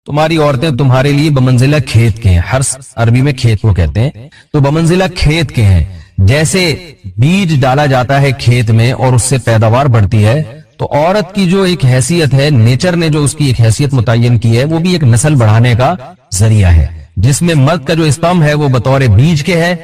تمہاری عورتیں تمہارے لیے بمنزلہ کھیت کے ہیں. حرث عربی میں کھیت کو کہتے ہیں. تو بمنزلہ کھیت کے ہیں. جیسے بیج ڈالا جاتا ہے کھیت میں اور اس سے پیداوار بڑھتی ہے, تو عورت کی جو ایک حیثیت ہے, نیچر نے جو اس کی ایک حیثیت متعین کی ہے, وہ بھی ایک نسل بڑھانے کا ذریعہ ہے, جس میں مرد کا جو اسپم ہے وہ بطور بیج کے ہے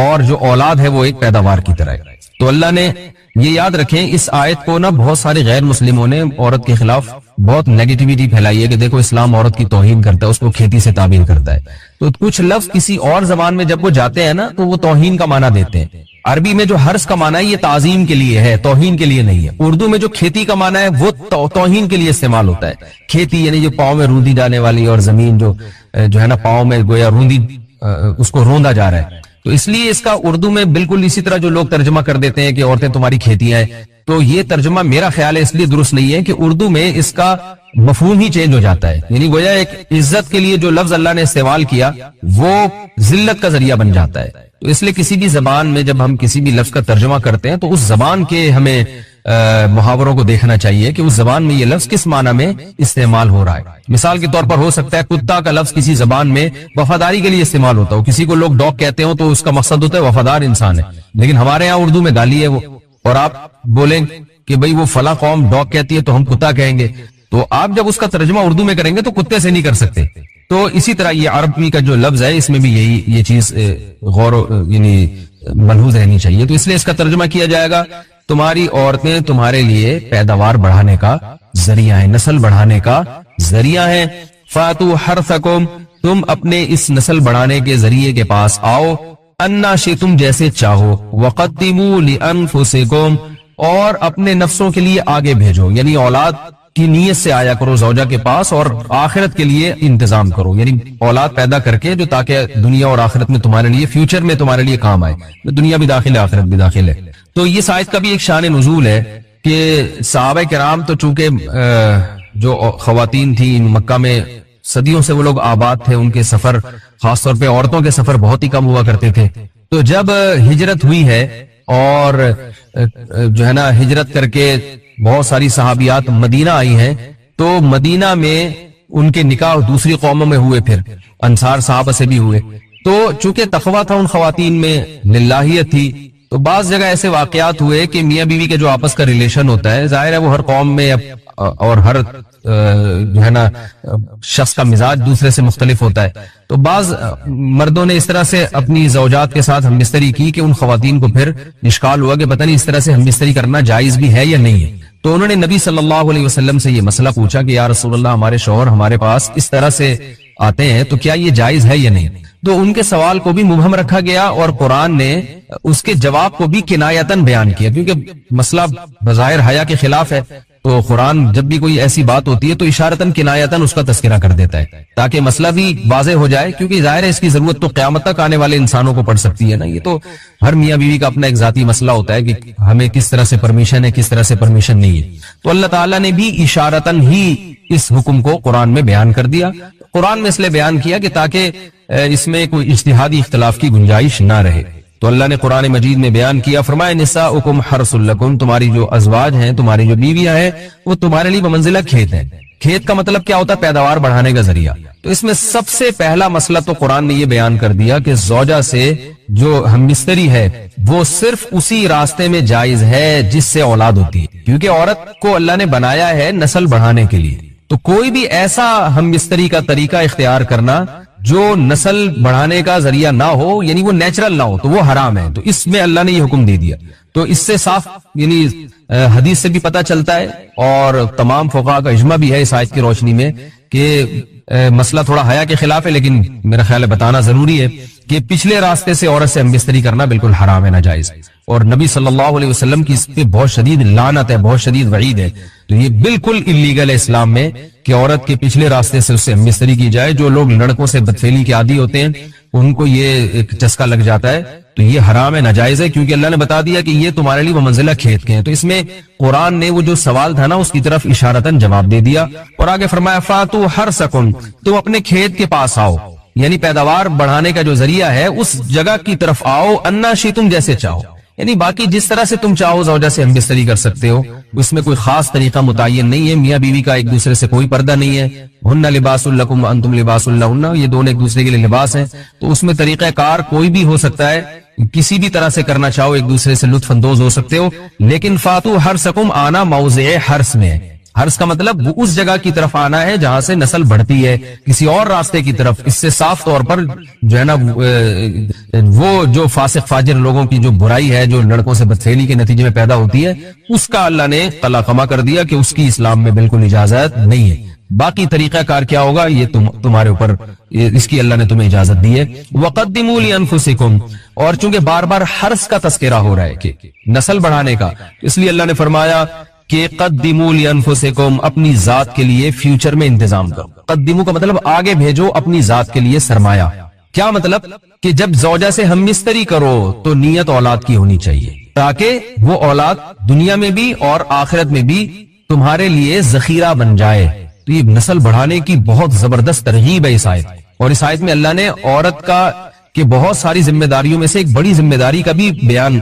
اور جو اولاد ہے وہ ایک پیداوار کی طرح ہے. تو اللہ نے یہ یاد رکھیں, اس آیت کو نا بہت سارے غیر مسلموں نے عورت کے خلاف بہت نیگیٹیوٹی پھیلائی ہے کہ دیکھو اسلام عورت کی توہین کرتا ہے, اس کو کھیتی سے تعبیر کرتا ہے. تو کچھ لفظ کسی اور زبان میں جب وہ جاتے ہیں نا تو وہ توہین کا معنی دیتے ہیں. عربی میں جو حرث کا معنی ہے یہ تعظیم کے لیے ہے, توہین کے لیے نہیں ہے. اردو میں جو کھیتی کا معنی ہے وہ توہین کے لیے استعمال ہوتا ہے. کھیتی یعنی جو پاؤں میں روندی ڈالنے والی اور زمین جو ہے نا پاؤں میں گویا روندی اس کو روندا جا رہا ہے. تو اس لیے اس کا اردو میں بالکل اسی طرح جو لوگ ترجمہ کر دیتے ہیں کہ عورتیں تمہاری کھیتیاں ہیں, تو یہ ترجمہ میرا خیال ہے اس لیے درست نہیں ہے کہ اردو میں اس کا مفہوم ہی چینج ہو جاتا ہے. یعنی گویا ایک عزت کے لیے جو لفظ اللہ نے استعمال کیا وہ ذلت کا ذریعہ بن جاتا ہے. تو اس لیے کسی بھی زبان میں جب ہم کسی بھی لفظ کا ترجمہ کرتے ہیں تو اس زبان کے ہمیں محاوروں کو دیکھنا چاہیے کہ اس زبان میں یہ لفظ کس معنی میں استعمال ہو رہا ہے. مثال کے طور پر ہو سکتا ہے کتا کا لفظ کسی زبان میں وفاداری کے لیے استعمال ہوتا ہو, کسی کو لوگ ڈاگ کہتے ہو تو اس کا مقصد ہوتا ہے وفادار انسان ہے, لیکن ہمارے ہاں اردو میں گالی ہے وہ, اور آپ بولیں کہ بھئی وہ فلاں قوم ڈاگ کہتی ہے تو ہم کتا کہیں گے, تو آپ جب اس کا ترجمہ اردو میں کریں گے تو کتے سے نہیں کر سکتے. تو اسی طرح یہ عربی کا جو لفظ ہے اس میں بھی یہ چیز غور یعنی ملحوظ رہنی چاہیے. تو اس لیے اس کا ترجمہ کیا جائے گا تمہاری عورتیں تمہارے لیے پیداوار بڑھانے کا ذریعہ ہیں, نسل بڑھانے کا ذریعہ ہیں. فاتو حرثکم, تم اپنے اس نسل بڑھانے کے ذریعے کے پاس آؤ, انا شئتم جیسے چاہو, وقدموا لانفسکم, اور اپنے نفسوں کے لیے آگے بھیجو, یعنی اولاد کی نیت سے آیا کرو زوجہ کے پاس اور آخرت کے لیے انتظام کرو, یعنی اولاد پیدا کر کے جو تاکہ دنیا اور آخرت میں تمہارے لیے فیوچر میں تمہارے لیے کام آئے, دنیا بھی داخل ہے آخرت بھی داخل ہے. تو یہ آیت کا بھی ایک شان نزول ہے کہ صحابہ کرام تو چونکہ جو خواتین تھیں مکہ میں صدیوں سے وہ لوگ آباد تھے, ان کے سفر خاص طور پہ عورتوں کے سفر بہت ہی کم ہوا کرتے تھے. تو جب ہجرت ہوئی ہے اور جو ہے نا ہجرت کر کے بہت ساری صحابیات مدینہ آئی ہیں, تو مدینہ میں ان کے نکاح دوسری قوموں میں ہوئے, پھر انصار صحابہ سے بھی ہوئے. تو چونکہ تقویٰ تھا ان خواتین میں, للہیت تھی, تو بعض جگہ ایسے واقعات ہوئے کہ میاں بیوی کے جو آپس کا ریلیشن ہوتا ہے, ظاہر ہے وہ ہر قوم میں اور ہر جو ہے نا شخص کا مزاج دوسرے سے مختلف ہوتا ہے. تو بعض مردوں نے اس طرح سے اپنی زوجات کے ساتھ ہم بستری کی کہ ان خواتین کو پھر اشکال ہوا کہ پتہ نہیں اس طرح سے ہم بستری کرنا جائز بھی ہے یا نہیں ہے. تو انہوں نے نبی صلی اللہ علیہ وسلم سے یہ مسئلہ پوچھا کہ یا رسول اللہ, ہمارے شوہر ہمارے پاس اس طرح سے آتے ہیں تو کیا یہ جائز ہے یا نہیں. تو ان کے سوال کو بھی مبہم رکھا گیا اور قرآن نے اس کے جواب کو بھی کنایتاً بیان کیا, کیونکہ مسئلہ بظاہر حیا کے خلاف ہے. تو قرآن جب بھی کوئی ایسی بات ہوتی ہے تو اشارتاً کنایتاً اس کا تذکرہ کر دیتا ہے تاکہ مسئلہ بھی واضح ہو جائے, کیونکہ ظاہر ہے اس کی ضرورت تو قیامت تک آنے والے انسانوں کو پڑ سکتی ہے نا. یہ تو ہر میاں بیوی کا اپنا ایک ذاتی مسئلہ ہوتا ہے کہ ہمیں کس طرح سے پرمیشن ہے, کس طرح سے پرمیشن نہیں ہے. تو اللہ تعالیٰ نے بھی اشارتاً ہی اس حکم کو قرآن میں بیان کر دیا. قرآن میں اس لیے بیان کیا کہ تاکہ اس میں کوئی اجتہادی اختلاف کی گنجائش نہ رہے. تو اللہ نے قرآن مجید میں بیان کیا, فرمایا نساؤکم حرث لکم, تمہاری جو ازواج ہیں, تمہاری جو بیویاں ہیں, وہ تمہارے لیے بمنزلہ کھیت ہیں. کھیت کا مطلب کیا ہوتا ہے؟ پیداوار بڑھانے کا ذریعہ. تو اس میں سب سے پہلا مسئلہ تو قرآن نے یہ بیان کر دیا کہ زوجہ سے جو ہم مستری ہے وہ صرف اسی راستے میں جائز ہے جس سے اولاد ہوتی ہے, کیونکہ عورت کو اللہ نے بنایا ہے نسل بڑھانے کے لیے. تو کوئی بھی ایسا ہم مستری کا طریقہ اختیار کرنا جو نسل بڑھانے کا ذریعہ نہ ہو, یعنی وہ نیچرل نہ ہو, تو وہ حرام ہے. تو اس میں اللہ نے یہ حکم دے دیا. تو اس سے صاف یعنی حدیث سے بھی پتہ چلتا ہے اور تمام فقہاء کا اجماع بھی ہے اس آیت کی روشنی میں کہ مسئلہ تھوڑا حیا کے خلاف ہے, لیکن میرا خیال ہے بتانا ضروری ہے کہ پچھلے راستے سے عورت سے ہم بستری کرنا بالکل حرام ہے, ناجائز. اور نبی صلی اللہ علیہ وسلم کی اس پہ بہت شدید لعنت ہے, بہت شدید وعید ہے. تو یہ بالکل اللیگل ہے اسلام میں کہ عورت کے پچھلے راستے سے اس سے ہم بستری کی جائے. جو لوگ لڑکوں سے بدفعلی کے عادی ہوتے ہیں ان کو یہ ایک چسکا لگ جاتا ہے, تو یہ حرام ہے, ناجائز ہے, کیونکہ اللہ نے بتا دیا کہ یہ تمہارے لیے بمنزلہ کھیت کے ہیں. تو اس میں قرآن نے وہ جو سوال تھا نا اس کی طرف اشارتاً جواب دے دیا اور آگے فرمایا فاتو حرثکم, تم اپنے کھیت کے پاس آؤ, یعنی پیداوار بڑھانے کا جو ذریعہ ہے اس جگہ کی طرف آؤ, انا شئتم جیسے چاہو. یعنی باقی جس طرح سے تم چاہو زوجہ سے ہم بستری کر سکتے ہو، اس میں کوئی خاص طریقہ متعین نہیں ہے. میاں بیوی کا ایک دوسرے سے کوئی پردہ نہیں ہے. ہن لباس لکم وانتم لباس لہن، یہ دونوں ایک دوسرے کے لیے لباس ہیں. تو اس میں طریقہ کار کوئی بھی ہو سکتا ہے، کسی بھی طرح سے کرنا چاہو ایک دوسرے سے لطف اندوز ہو سکتے ہو. لیکن فاتو حرسکم، آنا موضع حرس میں ہے. حرس کا مطلب وہ اس جگہ کی طرف آنا ہے جہاں سے نسل بڑھتی ہے، کسی اور راستے کی طرف. اس سے صاف طور پر جو ہے نا وہ جو فاسق فاجر لوگوں کی جو برائی ہے، جو لڑکوں سے بدفعلی کے نتیجے میں پیدا ہوتی ہے، اس کا اللہ نے قلعہ کر دیا کہ اس کی اسلام میں بالکل اجازت نہیں ہے. باقی طریقہ کار کیا ہوگا یہ تمہارے اوپر، اس کی اللہ نے تمہیں اجازت دی ہے. وَقَدِّمُوا لِأَنفُسِكُمْ، اور چونکہ بار بار حرس کا تذکرہ ہو رہا ہے کہ نسل بڑھانے کا، اس لیے اللہ نے فرمایا کہ قدموا لانفسکم، اپنی ذات کے لیے فیوچر میں انتظام کرو. قدموا کا مطلب آگے بھیجو اپنی ذات کے لیے سرمایہ. کیا مطلب؟ کہ جب زوجہ سے ہم مستری کرو تو نیت اولاد کی ہونی چاہیے، تاکہ وہ اولاد دنیا میں بھی اور آخرت میں بھی تمہارے لیے ذخیرہ بن جائے. تو یہ نسل بڑھانے کی بہت زبردست ترغیب ہے اس آیت. اور اس آیت میں اللہ نے عورت کا کہ بہت ساری ذمہ داریوں میں سے ایک بڑی ذمہ داری کا بھی بیان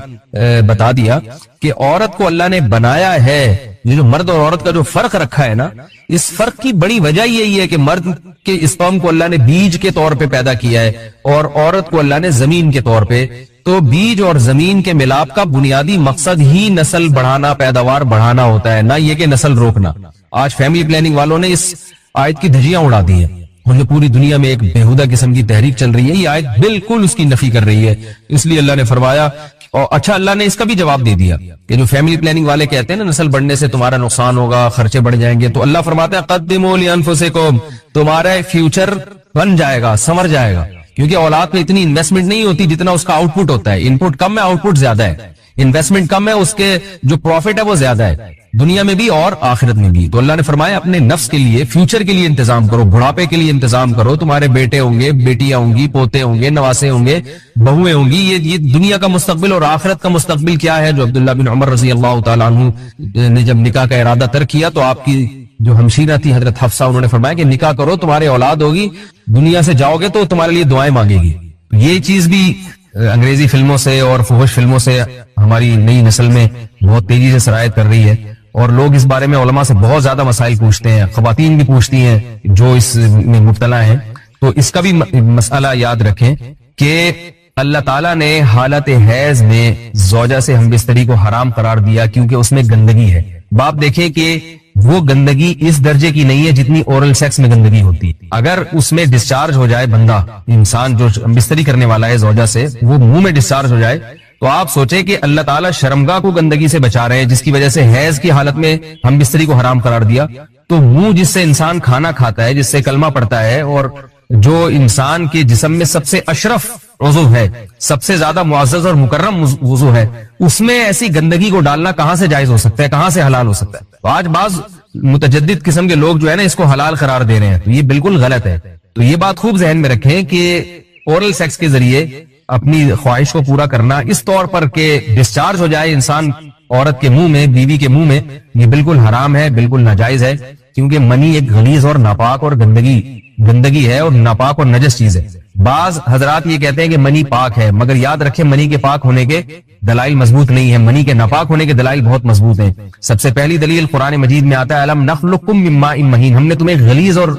بتا دیا کہ عورت کو اللہ نے بنایا ہے. یہ جو مرد اور عورت کا جو فرق رکھا ہے نا، اس فرق کی بڑی وجہ یہی ہے کہ مرد کے اسپرم کو اللہ نے بیج کے طور پہ پیدا کیا ہے اور عورت کو اللہ نے زمین کے طور پہ. تو بیج اور زمین کے ملاپ کا بنیادی مقصد ہی نسل بڑھانا، پیداوار بڑھانا ہوتا ہے، نہ یہ کہ نسل روکنا. آج فیملی پلاننگ والوں نے اس آیت کی دھجیاں اڑا دی ہیں اور جو پوری دنیا میں ایک بےہودہ قسم کی تحریک چل رہی ہے، یہ آیت بالکل اس کی نفی کر رہی ہے. اس لیے اللہ نے فرمایا، اور اچھا اللہ نے اس کا بھی جواب دے دیا کہ جو فیملی پلاننگ والے کہتے ہیں نا نسل بڑھنے سے تمہارا نقصان ہوگا، خرچے بڑھ جائیں گے، تو اللہ فرماتا ہے قدموا لانفسکم، تمہارا فیوچر بن جائے گا، سنور جائے گا. کیونکہ اولاد پہ اتنی انویسٹمنٹ نہیں ہوتی جتنا اس کا آؤٹ پٹ ہوتا ہے. ان پٹ کم ہے، آؤٹ پٹ زیادہ ہے. انویسٹمنٹ کم ہے، اس کے جو پروفٹ ہے وہ زیادہ ہے، دنیا میں بھی اور آخرت میں بھی. تو اللہ نے فرمایا اپنے نفس کے لیے، فیوچر کے لیے انتظام کرو، بڑھاپے کے لیے انتظام کرو. تمہارے بیٹے ہوں گے، بیٹیاں ہوں گی، پوتے ہوں گے، نواسے ہوں گے، بہویں ہوں گی. یہ دنیا کا مستقبل اور آخرت کا مستقبل کیا ہے، جو عبداللہ بن عمر رضی اللہ تعالیٰ عنہ نے جب نکاح کا ارادہ ترک کیا تو آپ کی جو ہمشیرہ تھی حضرت حفصہ، انہوں نے فرمایا کہ نکاح کرو، تمہارے اولاد ہوگی، دنیا سے جاؤ گے تو تمہارے لیے دعائیں مانگے گی. یہ چیز بھی انگریزی فلموں سے اور فحش فلموں سے ہماری نئی نسل میں بہت تیزی سے سرایت کر رہی ہے، اور لوگ اس بارے میں علماء سے بہت زیادہ مسائل پوچھتے ہیں، خواتین بھی پوچھتی ہیں جو اس میں مبتلا ہیں. تو اس کا بھی مسئلہ یاد رکھیں کہ اللہ تعالیٰ نے حالت حیض میں زوجہ سے ہم بستری کو حرام قرار دیا کیونکہ اس میں گندگی ہے. باپ دیکھیں کہ وہ گندگی اس درجے کی نہیں ہے جتنی اورل سیکس میں گندگی ہوتی. اگر اس میں ڈسچارج ہو جائے بندہ، انسان جو بستری کرنے والا ہے زوجہ سے، وہ منہ میں ڈسچارج ہو جائے تو آپ سوچیں کہ اللہ تعالیٰ شرمگاہ کو گندگی سے بچا رہے ہیں، جس کی وجہ سے حیض کی حالت میں ہم بستری کو حرام قرار دیا. تو منہ جس سے انسان کھانا کھاتا ہے، جس سے کلمہ پڑتا ہے، اور جو انسان کے جسم میں سب سے اشرف عضو ہے، سب سے زیادہ معزز اور مکرم عضو ہے، اس میں ایسی گندگی کو ڈالنا کہاں سے جائز ہو سکتا ہے، کہاں سے حلال ہو سکتا ہے؟ تو آج بعض متجدد قسم کے لوگ جو ہے نا اس کو حلال قرار دے رہے ہیں، تو یہ بالکل غلط ہے. تو یہ بات خوب ذہن میں رکھیں کہ اورل سیکس کے ذریعے اپنی خواہش کو پورا کرنا اس طور پر کہ ڈسچارج ہو جائے انسان عورت کے منہ میں، بیوی کے منہ میں، یہ بالکل حرام ہے، بالکل ناجائز ہے. کیونکہ منی ایک غلیظ اور ناپاک اور گندگی ہے اور ناپاک اور نجس چیز ہے. بعض حضرات یہ کہتے ہیں کہ منی پاک ہے، مگر یاد رکھیں منی کے پاک ہونے کے دلائل مضبوط نہیں ہے، منی کے ناپاک ہونے کے دلائل بہت مضبوط ہیں. سب سے پہلی دلیل قرآن مجید میں آتا ہے الم نخلقکم من ماء مہین، ہم نے تمہیں غلیظ اور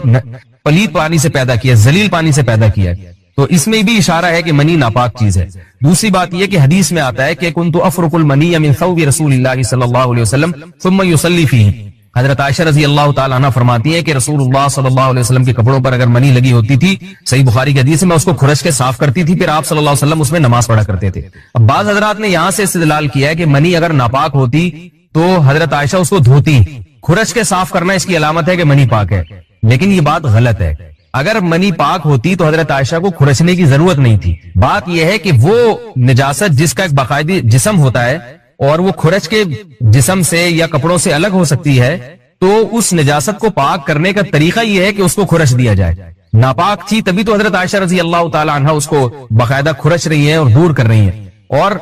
پلید پانی سے پیدا کیا، ذلیل پانی سے پیدا کیا ہے. تو اس میں بھی اشارہ ہے کہ منی ناپاک چیز ہے. دوسری بات یہ کہ حدیث میں آتا ہے کہ کنت افرق المنی من ثوب رسول اللہ صلی اللہ علیہ وسلم ثم یصلی فیہ. حضرت عائشہ رضی اللہ تعالیٰ عنہ فرماتی ہے کہ رسول اللہ صلی اللہ علیہ وسلم کے کپڑوں پر اگر منی لگی ہوتی تھی، صحیح بخاری کی حدیث میں، اس کو کھرچ کے صاف کرتی تھی، پھر آپ صلی اللہ علیہ وسلم اس میں نماز پڑھا کرتے تھے. اب بعض حضرات نے یہاں سے استدلال کیا ہے کہ منی اگر ناپاک ہوتی تو حضرت عائشہ اس کو دھوتی، کھرچ کے صاف کرنا اس کی علامت ہے کہ منی پاک ہے. لیکن یہ بات غلط ہے. اگر منی پاک ہوتی تو حضرت عائشہ کو کھرچنے کی ضرورت نہیں تھی. بات یہ ہے کہ وہ نجاست جس کا ایک باقاعدی جسم ہوتا ہے اور وہ کھرچ کے جسم سے یا کپڑوں سے الگ ہو سکتی ہے، تو اس نجاست کو پاک کرنے کا طریقہ یہ ہے کہ اس کو کھرچ دیا جائے. ناپاک تھی تبھی تو حضرت عائشہ رضی اللہ تعالی عنہ اس کو باقاعدہ کھرچ رہی ہیں اور دور کر رہی ہیں. اور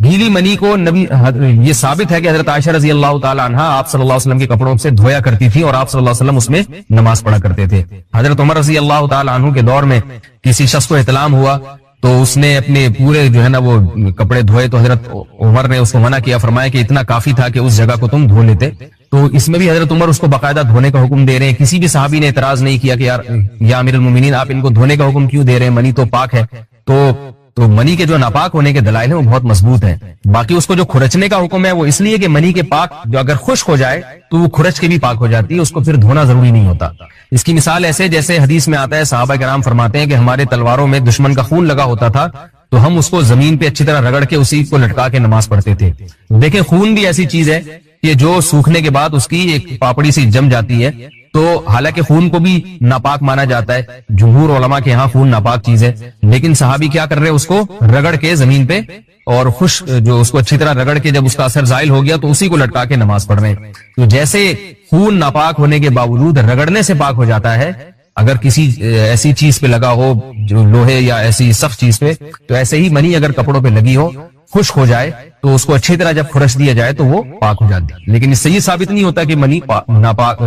گیلی منی کو یہ ثابت ہے کہ حضرت عائشہ رضی اللہ تعالی عنہ آپ صلی اللہ علیہ وسلم کے کپڑوں سے دھویا کرتی تھی اور آپ صلی اللہ علیہ وسلم اس میں نماز پڑھا کرتے تھے. حضرت عمر رضی اللہ تعالی عنہ کے دور میں کسی شخص کو احتلام ہوا تو اس نے اپنے پورے جو ہے نا وہ کپڑے دھوئے تو حضرت عمر نے اس کو منع کیا, فرمایا کہ اتنا کافی تھا کہ اس جگہ کو تم دھو لیتے. تو اس میں بھی حضرت عمر اس کو باقاعدہ دھونے کا حکم دے رہے ہیں. کسی بھی صحابی نے اعتراض نہیں کیا کہ یار یا امیر المومنین آپ ان کو دھونے کا حکم کیوں دے رہے ہیں, منی تو پاک ہے. تو منی کے جو ناپاک ہونے کے دلائل ہیں وہ بہت مضبوط ہیں. باقی اس کو جو کھرچنے کا حکم ہے وہ اس لیے کہ منی کے پاک جو اگر خشک ہو جائے تو وہ کھرچ کے بھی پاک ہو جاتی ہے, اس کو پھر دھونا ضروری نہیں ہوتا. اس کی مثال ایسے جیسے حدیث میں آتا ہے, صحابہ کرام فرماتے ہیں کہ ہمارے تلواروں میں دشمن کا خون لگا ہوتا تھا تو ہم اس کو زمین پہ اچھی طرح رگڑ کے اسی کو لٹکا کے نماز پڑھتے تھے. دیکھیں خون بھی ایسی چیز ہے کہ جو سوکھنے کے بعد اس کی ایک پاپڑی سی جم جاتی ہے, تو حالانکہ خون کو بھی ناپاک مانا جاتا ہے, جمہور علماء کے ہاں خون ناپاک چیز ہے, لیکن صحابی کیا کر رہے ہیں, اس کو رگڑ کے زمین پہ اور خشک جو اس کو اچھی طرح رگڑ کے جب اس کا اثر زائل ہو گیا تو اسی کو لٹکا کے نماز پڑھ رہے ہیں. تو جیسے خون ناپاک ہونے کے باوجود رگڑنے سے پاک ہو جاتا ہے, اگر کسی ایسی چیز پہ لگا ہو جو لوہے یا ایسی سخت چیز پہ, تو ایسے ہی منی اگر کپڑوں پہ لگی ہو خشک ہو جائے تو اس کو اچھی طرح جب خرش دیا جائے تو وہ پاک ہو جاتی ہے. لیکن اس سے یہ ثابت نہیں ہوتا کہ منی ناپاک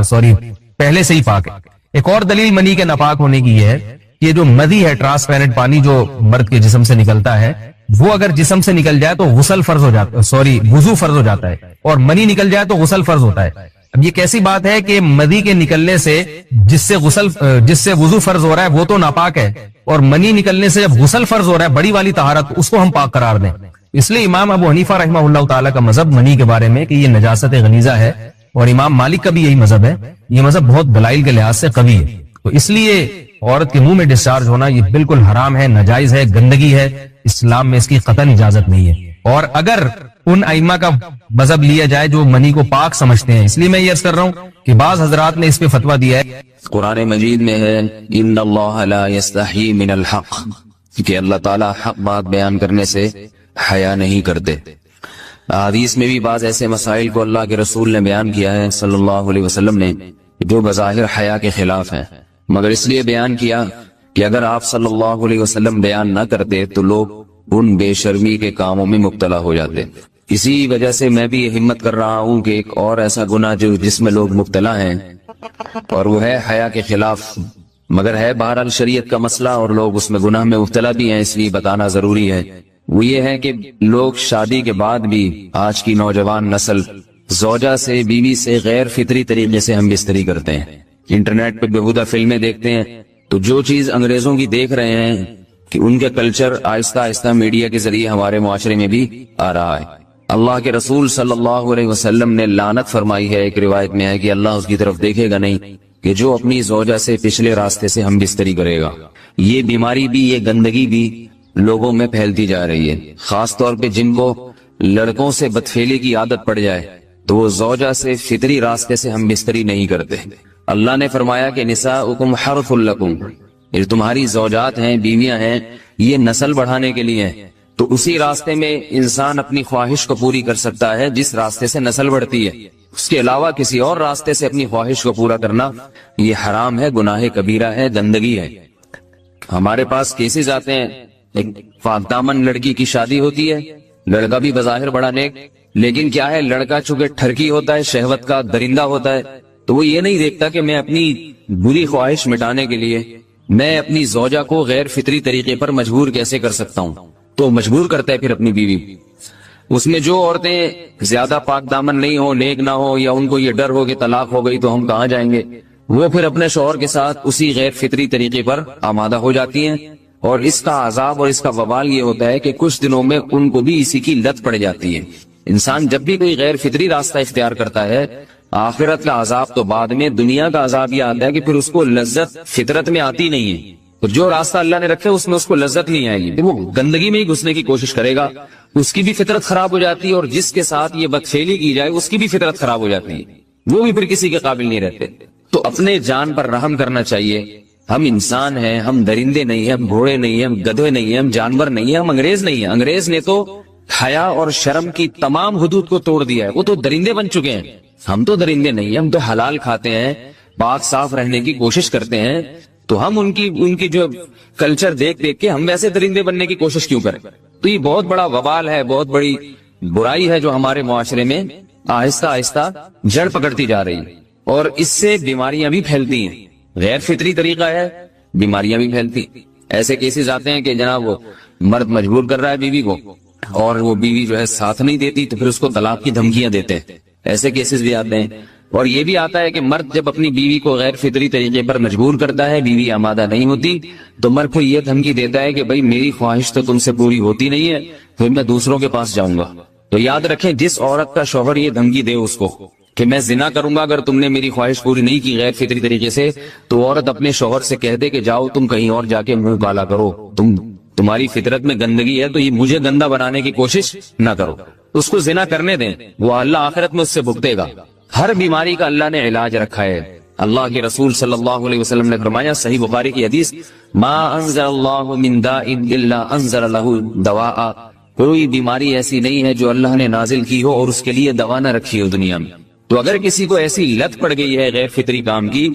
پہلے سے ہی پاک ہے. ایک اور دلیل منی کے ناپاک ہونے کی یہ ہے کہ جو مدی ہے, ٹرانسپیرنٹ پانی جو مرد کے جسم سے نکلتا ہے, وہ اگر جسم سے نکل جائے تو غسل فرض ہو جاتا ہے, وضو فرض ہو جاتا ہے, اور منی نکل جائے تو غسل فرض ہوتا ہے. اب یہ کیسی بات ہے کہ مدی کے نکلنے سے جس سے وضو فرض ہو رہا ہے وہ تو ناپاک ہے, اور منی نکلنے سے جب غسل فرض ہو رہا ہے بڑی والی طہارت, اس کو ہم پاک قرار دیں. اس لیے امام ابو حنیفہ رحمہ اللہ تعالیٰ کا مذہب منی کے بارے میں کہ یہ نجاست غلیظہ ہے, اور امام مالک کا بھی یہی مذہب ہے. یہ مذہب بہت دلائل کے لحاظ سے قوی ہے. تو اس لیے عورت کے منہ میں ڈسچارج ہونا یہ بالکل حرام ہے, ناجائز ہے, گندگی ہے, اسلام میں اس کی قطعاً اجازت نہیں ہے. اور اگر ان ائمہ کا مذہب لیا جائے جو منی کو پاک سمجھتے ہیں, اس لیے میں یہ عرض کر رہا ہوں کہ بعض حضرات نے اس پہ فتویٰ دیا ہے. قرآن مجید میں ہے ان اللہ لا یستحی من الحق, کہ اللہ تعالیٰ حق بات بیان کرنے سے حیا نہیں کرتے. حدیث میں بھی بعض ایسے مسائل کو اللہ کے رسول نے بیان کیا ہے صلی اللہ علیہ وسلم نے جو بظاہر حیا کے خلاف ہیں, مگر اس لیے بیان کیا کہ اگر آپ صلی اللہ علیہ وسلم بیان نہ کرتے تو لوگ ان بے شرمی کے کاموں میں مبتلا ہو جاتے. اسی وجہ سے میں بھی یہ ہمت کر رہا ہوں کہ ایک اور ایسا گناہ جس میں لوگ مبتلا ہیں, اور وہ ہے حیا کے خلاف, مگر ہے بہرحال شریعت کا مسئلہ اور لوگ اس میں گناہ میں مبتلا بھی ہیں, اس لیے بتانا ضروری ہے. وہ یہ ہے کہ لوگ شادی کے بعد بھی آج کی نوجوان نسل زوجہ سے, بیوی سے غیر فطری طریقے سے ہم بستری کرتے ہیں. انٹرنیٹ پہ بےہودہ فلمیں دیکھتے ہیں, تو جو چیز انگریزوں کی دیکھ رہے ہیں کہ ان کے کلچر آہستہ آہستہ میڈیا کے ذریعے ہمارے معاشرے میں بھی آ رہا ہے. اللہ کے رسول صلی اللہ علیہ وسلم نے لعنت فرمائی ہے, ایک روایت میں ہے کہ اللہ اس کی طرف دیکھے گا نہیں کہ جو اپنی زوجہ سے پچھلے راستے سے ہم بستری کرے گا. یہ بیماری بھی, یہ گندگی بھی لوگوں میں پھیلتی جا رہی ہے. خاص طور پہ جن کو لڑکوں سے بدفعلی کی عادت پڑ جائے تو وہ زوجہ سے فطری راستے سے ہم بستری نہیں کرتے. اللہ نے فرمایا کہ نساؤکم حرث لکم, یہ تمہاری زوجات ہیں, بیویاں ہیں, یہ نسل بڑھانے کے لیے ہیں. تو اسی راستے میں انسان اپنی خواہش کو پوری کر سکتا ہے جس راستے سے نسل بڑھتی ہے. اس کے علاوہ کسی اور راستے سے اپنی خواہش کو پورا کرنا یہ حرام ہے, گناہ کبیرہ ہے, گندگی ہے. ہمارے پاس کیسز آتے ہیں, ایک پاک دامن لڑکی کی شادی ہوتی ہے, لڑکا بھی بظاہر بڑا نیک, لیکن کیا ہے لڑکا چونکہ ٹھرکی ہوتا ہے, شہوت کا درندہ ہوتا ہے, تو وہ یہ نہیں دیکھتا کہ میں اپنی بری خواہش مٹانے کے لیے میں اپنی زوجہ کو غیر فطری طریقے پر مجبور کیسے کر سکتا ہوں. تو مجبور کرتا ہے پھر اپنی بیوی. اس میں جو عورتیں زیادہ پاک دامن نہیں ہو, نیک نہ ہو, یا ان کو یہ ڈر ہو کہ طلاق ہو گئی تو ہم کہاں جائیں گے, وہ پھر اپنے شوہر کے ساتھ اسی غیر فطری طریقے پر آمادہ ہو جاتی ہیں. اور اس کا عذاب اور اس کا وبال یہ ہوتا ہے کہ کچھ دنوں میں ان کو بھی اسی کی لت پڑ جاتی ہے. انسان جب بھی کوئی غیر فطری راستہ اختیار کرتا ہے, آخرت کا عذاب تو بعد میں, دنیا کا عذاب یہ آتا ہے کہ پھر اس کو لذت فطرت میں آتی نہیں ہے. تو جو راستہ اللہ نے رکھا ہے اس میں اس کو لذت نہیں آئے گی, وہ گندگی میں ہی گھسنے کی کوشش کرے گا, اس کی بھی فطرت خراب ہو جاتی ہے, اور جس کے ساتھ یہ بدفعلی کی جائے اس کی بھی فطرت خراب ہو جاتی ہے, وہ بھی پھر کسی کے قابل نہیں رہتے. تو اپنے جان پر رحم کرنا چاہیے. ہم انسان ہیں, ہم درندے نہیں ہیں, ہم گھوڑے نہیں ہیں, ہم گدھے نہیں ہیں, ہم جانور نہیں ہیں, ہم انگریز نہیں ہیں. انگریز نے تو حیا اور شرم کی تمام حدود کو توڑ دیا ہے, وہ تو درندے بن چکے ہیں. ہم تو درندے نہیں ہیں, ہم تو حلال کھاتے ہیں, پاک صاف رہنے کی کوشش کرتے ہیں. تو ہم ان کی جو کلچر دیکھ دیکھ کے ہم ویسے درندے بننے کی کوشش کیوں کریں. تو یہ بہت بڑا وبال ہے, بہت بڑی برائی ہے جو ہمارے معاشرے میں آہستہ آہستہ جڑ پکڑتی جا رہی ہے, اور اس سے بیماریاں بھی پھیلتی ہیں. غیر فطری طریقہ ہے, بیماریاں بھی پھیلتی. ایسے کیسز آتے ہیں کہ جناب وہ مرد مجبور کر رہا ہے بیوی کو اور وہ بیوی جو ہے ساتھ نہیں دیتی تو پھر اس کو طلاق کی دھمکیاں دیتے ہیں. ایسے کیسز بھی آتے ہیں. اور یہ بھی آتا ہے کہ مرد جب اپنی بیوی کو غیر فطری طریقے پر مجبور کرتا ہے, بیوی آمادہ نہیں ہوتی, تو مرد کو یہ دھمکی دیتا ہے کہ بھائی میری خواہش تو تم سے پوری ہوتی نہیں ہے, پھر میں دوسروں کے پاس جاؤں گا. تو یاد رکھیں, جس عورت کا شوہر یہ دھمکی دے اس کو کہ میں زنا کروں گا اگر تم نے میری خواہش پوری نہیں کی غیر فطری طریقے سے, تو عورت اپنے شوہر سے کہہ دے کہ جاؤ تم کہیں اور جا کے منہ کالا کرو, تمہاری فطرت میں گندگی ہے تو یہ مجھے گندا بنانے کی کوشش نہ کرو. اس کو زنا کرنے دیں, وہ اللہ آخرت میں اس سے بھگتے گا. ہر بیماری کا اللہ نے علاج رکھا ہے. اللہ کے رسول صلی اللہ علیہ وسلم نے فرمایا, صحیح بخاری کی حدیث, ما انزل اللہ من داء الا انزل له دواء, کوئی بیماری ایسی نہیں ہے جو اللہ نے نازل کی ہو اور اس کے لیے دوا نہ رکھی ہو دنیا میں. تو اگر کسی کو ایسی لت پڑ گئی ہے غیر فطری کام کی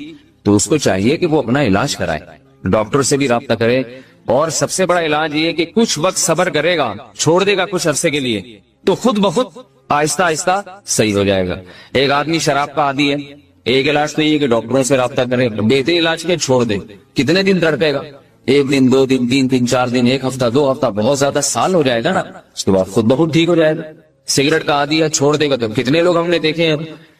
تو اس کو چاہیے کہ وہ اپنا علاج کرائے, ڈاکٹر سے بھی رابطہ کرے. اور سب سے بڑا علاج یہ کہ کچھ وقت صبر کرے گا, چھوڑ دے گا کچھ عرصے کے لیے, تو خود بخود آہستہ آہستہ صحیح ہو جائے گا. ایک آدمی شراب کا عادی ہے, ایک علاج تو یہ کہ ڈاکٹروں سے رابطہ کرے, بہتر علاج کے چھوڑ دے. کتنے دن تڑپے گا؟ 1 دن 2 دن 3 دن 4 دن 1 ہفتہ 2 ہفتہ, بہت زیادہ سال ہو جائے گا نا, اس کے بعد خود بخود ٹھیک ہو جائے گا. سگریٹ کا عادی ہے, چھوڑ دے گا. تو کتنے لوگ ہم نے دیکھے ہیں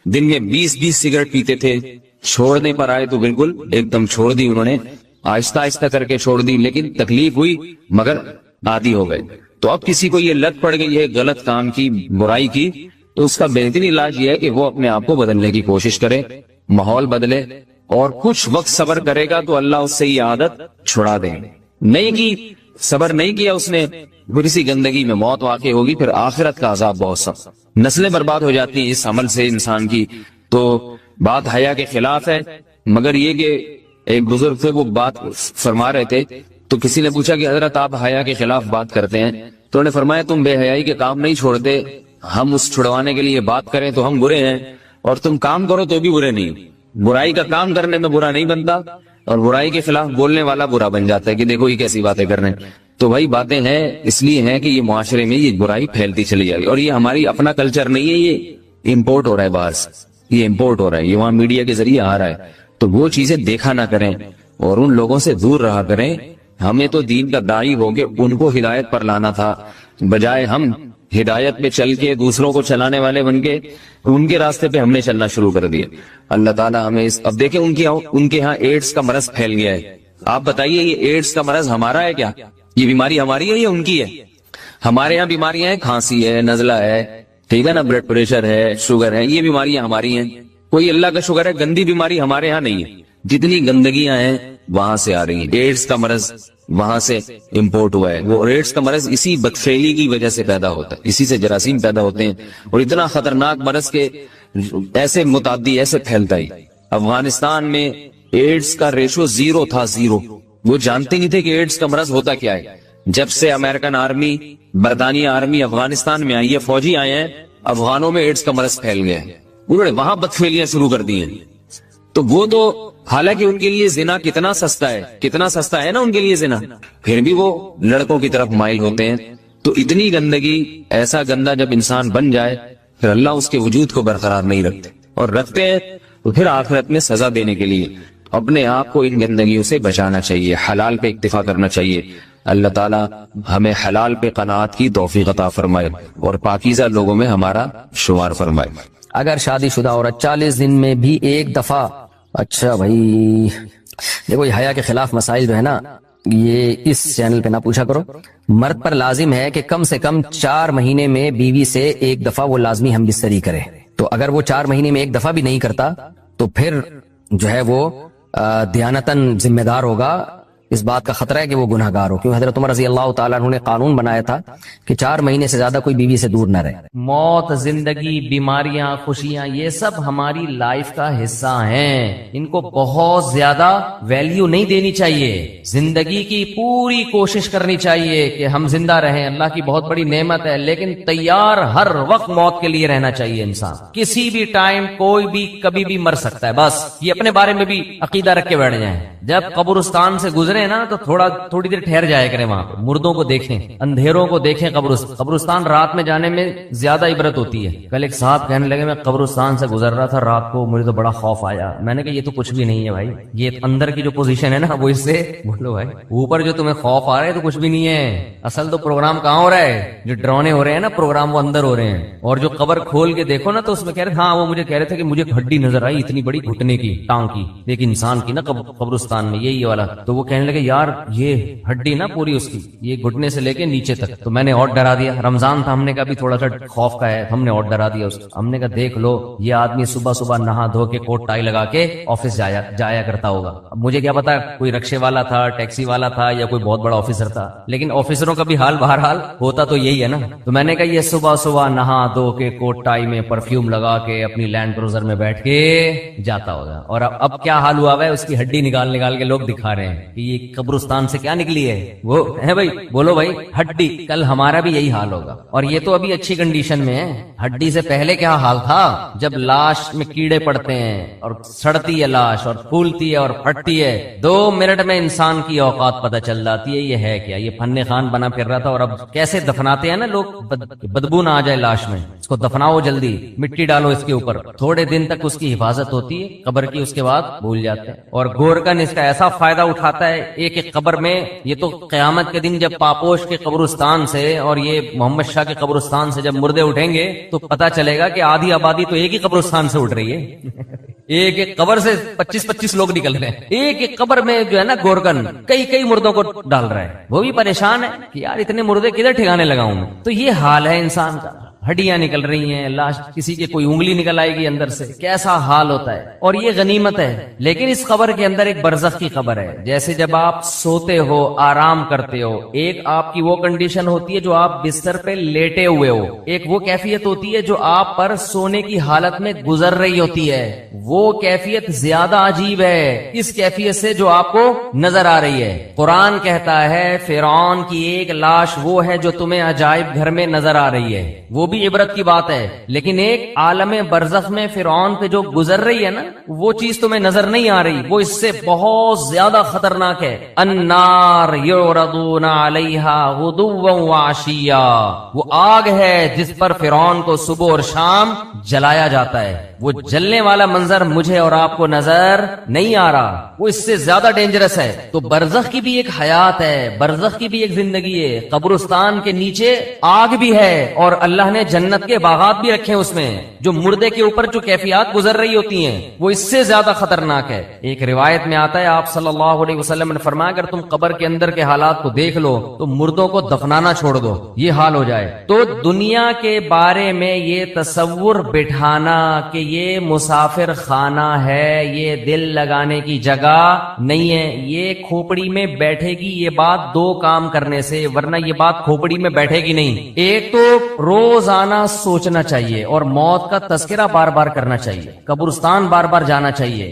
دن میں 20 سگریٹ پیتے تھے, چھوڑنے پر آئے تو بالکل ایک دم چھوڑ دی انہوں نے, آہستہ آہستہ کر کے چھوڑ دی, لیکن تکلیف ہوئی مگر عادی ہو گئے. تو اب کسی کو یہ لت پڑ گئی ہے غلط کام کی, برائی کی, تو اس کا بہترین علاج یہ ہے کہ وہ اپنے آپ کو بدلنے کی کوشش کرے, ماحول بدلے, اور کچھ وقت صبر کرے گا تو اللہ اس سے یہ عادت چھڑا دے. نہیں کی, صبر نہیں کیا اس نے, پھر اسی گندگی میں موت واقع ہوگی, پھر آخرت کا عذاب بہت سخت. نسلیں برباد ہو جاتی ہیں اس عمل سے انسان کی. تو بات حیا کے خلاف ہے, مگر یہ کہ ایک بزرگ تھے وہ بات فرما رہے تھے, تو کسی نے پوچھا کہ حضرت آپ حیا کے خلاف بات کرتے ہیں, تو انہوں نے فرمایا تم بے حیائی کے کام نہیں چھوڑتے, ہم اس چھڑوانے کے لیے بات کریں تو ہم برے ہیں, اور تم کام کرو تو بھی برے نہیں. برائی کا کام کرنے میں برا نہیں بنتا, اور برائی کے خلاف بولنے والا برا بن جاتا ہے کہ دیکھو یہ کیسی باتیں کر رہے ہیں. تو بھائی باتیں ہیں اس لیے ہیں کہ یہ معاشرے میں یہ برائی پھیلتی چلی جائے گی, اور یہ ہماری اپنا کلچر نہیں ہے, یہ امپورٹ ہو رہا ہے باہر سے, یہ امپورٹ ہو رہا ہے, یہ وہاں میڈیا کے ذریعے آ رہا ہے. تو وہ چیزیں دیکھا نہ کریں اور ان لوگوں سے دور رہا کریں. ہمیں تو دین کا داعی ہو کے ان کو ہدایت پر لانا تھا, بجائے ہم ہدایت پہ چل کے دوسروں کو چلانے والے بن کے ان کے راستے پہ ہم نے چلنا شروع کر دیا. اللہ تعالیٰ ہمیں اب دیکھیں ان کے ہاں ایڈز کا مرض پھیل گیا ہے. آپ بتائیے یہ ایڈز کا مرض ہمارا ہے کیا؟ یہ بیماری ہماری ہے یا ان کی ہے؟ ہمارے ہاں بیماریاں ہیں, کھانسی ہے, نزلہ ہے, ٹھیک ہے نا, بلڈ پریشر ہے, شوگر ہے, یہ بیماریاں ہماری ہیں. کوئی اللہ کا شکر ہے گندی بیماری ہمارے ہاں نہیں ہے. جتنی گندگیاں ہیں وہاں سے آ رہی ہیں. ایڈز کا مرض وہاں سے امپورٹ ہوا ہے. وہ ایڈز کا مرض اسی بدفعلی کی وجہ سے پیدا ہوتا ہے, اسی سے جراثیم پیدا ہوتے ہیں, اور اتنا خطرناک مرض کے ایسے متعدی ایسے پھیلتا ہی. افغانستان میں ایڈز کا ریشو 0 تھا, 0. وہ جانتے نہیں تھے کہ ایڈز کا مرض ہوتا کیا ہے. جب سے امریکن آرمی, برطانیہ آرمی افغانستان میں آئی ہے, فوجی آئے ہیں, افغانوں میں ایڈز کا مرض پھیل گیا ہے. انہوں نے وہاں بدفعلیاں شروع کر دی ہیں. تو وہ تو حالانکہ ان کے لیے زنا کتنا سستا ہے, کتنا سستا ہے نا ان کے لیے زنا, پھر بھی وہ لڑکوں کی طرف مائل ہوتے ہیں. تو اتنی گندگی, ایسا گندا جب انسان بن جائے پھر اللہ اس کے وجود کو برقرار نہیں رکھتے, اور رکھتے ہیں تو پھر آخرت میں سزا دینے کے لیے اپنے آپ کو ان گندگیوں سے بچانا چاہیے, حلال پہ اکتفا کرنا چاہیے. اللہ تعالیٰ ہمیں حلال پہ قناعت کی توفیق عطا فرمائے اور پاکیزہ لوگوں میں ہمارا شمار فرمائے. اگر شادی شدہ عورت 40 دن میں بھی ایک دفعہ, اچھا بھائی دیکھو یہ حیا کے خلاف مسائل جو ہے نا یہ اس چینل پہ نہ پوچھا کرو. مرد پر لازم ہے کہ کم سے کم 4 مہینے میں بیوی سے ایک دفعہ وہ لازمی ہم بستری کرے. تو اگر وہ 4 مہینے میں ایک دفعہ بھی نہیں کرتا تو پھر جو ہے وہ دیانتاً ذمہ دار ہوگا. اس بات کا خطرہ ہے کہ وہ گناہ گار ہو, کیونکہ حضرت عمر رضی اللہ تعالیٰ عنہ نے قانون بنایا تھا کہ 4 مہینے سے زیادہ کوئی بیوی سے دور نہ رہے. موت, زندگی, بیماریاں, خوشیاں, یہ سب ہماری لائف کا حصہ ہیں. ان کو بہت زیادہ ویلیو نہیں دینی چاہیے. زندگی کی پوری کوشش کرنی چاہیے کہ ہم زندہ رہیں, اللہ کی بہت بڑی نعمت ہے, لیکن تیار ہر وقت موت کے لیے رہنا چاہیے. انسان کسی بھی ٹائم کوئی بھی کبھی بھی مر سکتا ہے. بس یہ اپنے بارے میں بھی عقیدہ رکھ کے بیٹھ جائیں. جب قبرستان سے گزرے جانے نا تو تھوڑی دیر ٹھہر جایا کریں وہاں پہ, مردوں کو دیکھیں, اندھیروں کو دیکھیں. قبرستان رات میں جانے میں زیادہ عبرت ہوتی ہے. کل ایک صاحب کہنے لگے میں قبرستان سے گزر رہا تھا رات کو, مجھے تو بڑا خوف آیا. میں نے کہا یہ تو کچھ بھی نہیں ہے بھائی, یہ اندر کی جو پوزیشن ہے نا وہ اس سے بولو بھائی, اوپر جو تمہیں خوف آ رہا ہے تو کچھ بھی نہیں ہے. اصل تو پروگرام کہاں ہو رہا ہے, جو ڈرونے ہو رہے ہیں نا پروگرام وہ اندر ہو رہے ہیں. اور جو قبر کھول کے دیکھو نا تو اس میں کہہ رہے ہاں وہ مجھے کہہ رہے تھے کہ مجھے ہڈی نظر آئی اتنی بڑی گھٹنے کی, ٹانگ کی, ایک انسان کی نا قبرستان میں یہی والا. تو وہ کہنے لگے یار یہ ہڈی نا پوری اس کی, یہ گھٹنے سے لے کے نیچے تک. تو میں نے اور ڈرا دیا, رمضان تھا, ہم نے کہا بھی تھوڑا سا خوف کا ہے, ہم نے اور ڈرا دیا اس کو. ہم نے کہا دیکھ لو یہ آدمی صبح صبح نہا دھو کے کوٹ ٹائی لگا کے آفس جایا کرتا ہوگا. اب مجھے کیا پتا کوئی رکشے والا تھا, ٹیکسی والا تھا, یا کوئی بہت بڑا آفیسر تھا, لیکن آفیسروں کا بھی حال بہرحال ہوتا تو یہی ہے نا. تو میں نے کہا یہ صبح صبح نہا دھو کے کوٹ ٹائی میں پرفیوم لگا کے اپنی لینڈ کروزر میں بیٹھ کے جاتا ہوگا. اور اب کیا حال ہوا ہے, اس کی ہڈی نکال کے لوگ دکھا رہے ہیں کہ یہ قبرستان سے کیا نکلی ہے. وہ ہے بھائی, بولو بھائی ہڈی. کل ہمارا بھی یہی حال ہوگا. اور یہ تو ابھی اچھی کنڈیشن میں ہے, ہڈی سے پہلے کیا حال تھا جب لاش میں کیڑے پڑتے ہیں اور سڑتی ہے لاش اور پھولتی ہے اور پھٹتی ہے, 2 منٹ میں انسان کی اوقات پتہ چل جاتی ہے یہ ہے کیا. یہ فن خان بنا پھر رہا تھا. اور اب کیسے دفناتے ہیں نا لوگ, بدبو نہ آ جائے لاش میں, اس کو دفناؤ جلدی, مٹی ڈالو اس کے اوپر, تھوڑے دن تک اس کی حفاظت ہوتی ہے قبر کی, اس کے بعد بھول جاتے ہیں. اور گورکن اس کا ایسا فائدہ اٹھاتا ہے ایک ایک قبر میں. یہ تو قیامت کے دن جب پاپوش کے قبرستان سے اور یہ محمد شاہ کے قبرستان سے جب مردے اٹھیں گے تو پتا چلے گا کہ آدھی آبادی تو ایک ہی قبرستان سے اٹھ رہی ہے. ایک ایک قبر سے 25-25 لوگ نکل رہے ہیں. ایک ایک قبر میں جو ہے نا گورکن کئی مردوں کو ڈال رہا ہے. وہ بھی پریشان ہے کہ یار اتنے مردے کدھر ٹھکانے لگاؤں میں. تو یہ حال ہے انسان کا, ہڈیاں نکل رہی ہیں, لاش کسی کے کوئی انگلی نکل آئے گی اندر سے, کیسا حال ہوتا ہے. اور یہ غنیمت ہے. لیکن اس قبر کے اندر ایک برزخ کی قبر ہے. جیسے جب آپ سوتے ہو, آرام کرتے ہو, ایک آپ کی وہ کنڈیشن ہوتی ہے جو آپ بستر پہ لیٹے ہوئے ہو, ایک وہ کیفیت ہوتی ہے جو آپ پر سونے کی حالت میں گزر رہی ہوتی ہے. وہ کیفیت زیادہ عجیب ہے اس کیفیت سے جو آپ کو نظر آ رہی ہے. قرآن کہتا ہے فرعون کی ایک لاش وہ ہے جو تمہیں عجائب گھر میں نظر آ رہی ہے, وہ بھی عبرت کی بات ہے. لیکن ایک عالم برزخ میں فرعون پہ جو گزر رہی ہے نا, وہ چیز تمہیں نظر نہیں آ رہی, وہ اس سے بہت زیادہ خطرناک ہے. النار یعرضون علیہا غدوا وعشیا, وہ آگ ہے جس پر فرعون کو صبح اور شام جلایا جاتا ہے. وہ جلنے والا منظر مجھے اور آپ کو نظر نہیں آ رہا, وہ اس سے زیادہ ڈینجرس ہے. تو برزخ کی بھی ایک حیات ہے, برزخ کی بھی ایک زندگی ہے. قبرستان کے نیچے آگ بھی ہے, اور اللہ نے جنت کے باغات بھی رکھے اس میں. جو مردے کے اوپر جو کیفیات گزر رہی ہوتی ہیں وہ اس سے زیادہ خطرناک ہے. ایک روایت میں آتا ہے آپ صلی اللہ علیہ وسلم نے فرمایا اگر تم قبر کے اندر کے حالات کو دیکھ لو تو مردوں کو دفنانا چھوڑ دو, یہ حال ہو جائے. تو دنیا کے بارے میں یہ تصور بٹھانا کہ یہ مسافر خانہ ہے, یہ دل لگانے کی جگہ نہیں ہے, یہ کھوپڑی میں بیٹھے گی, یہ بات 2 کام کرنے سے, ورنہ یہ بات کھوپڑی میں بیٹھے گی نہیں. ایک تو روزانہ سوچنا چاہیے اور موت کا تذکرہ بار بار کرنا چاہیے, قبرستان بار بار جانا چاہیے.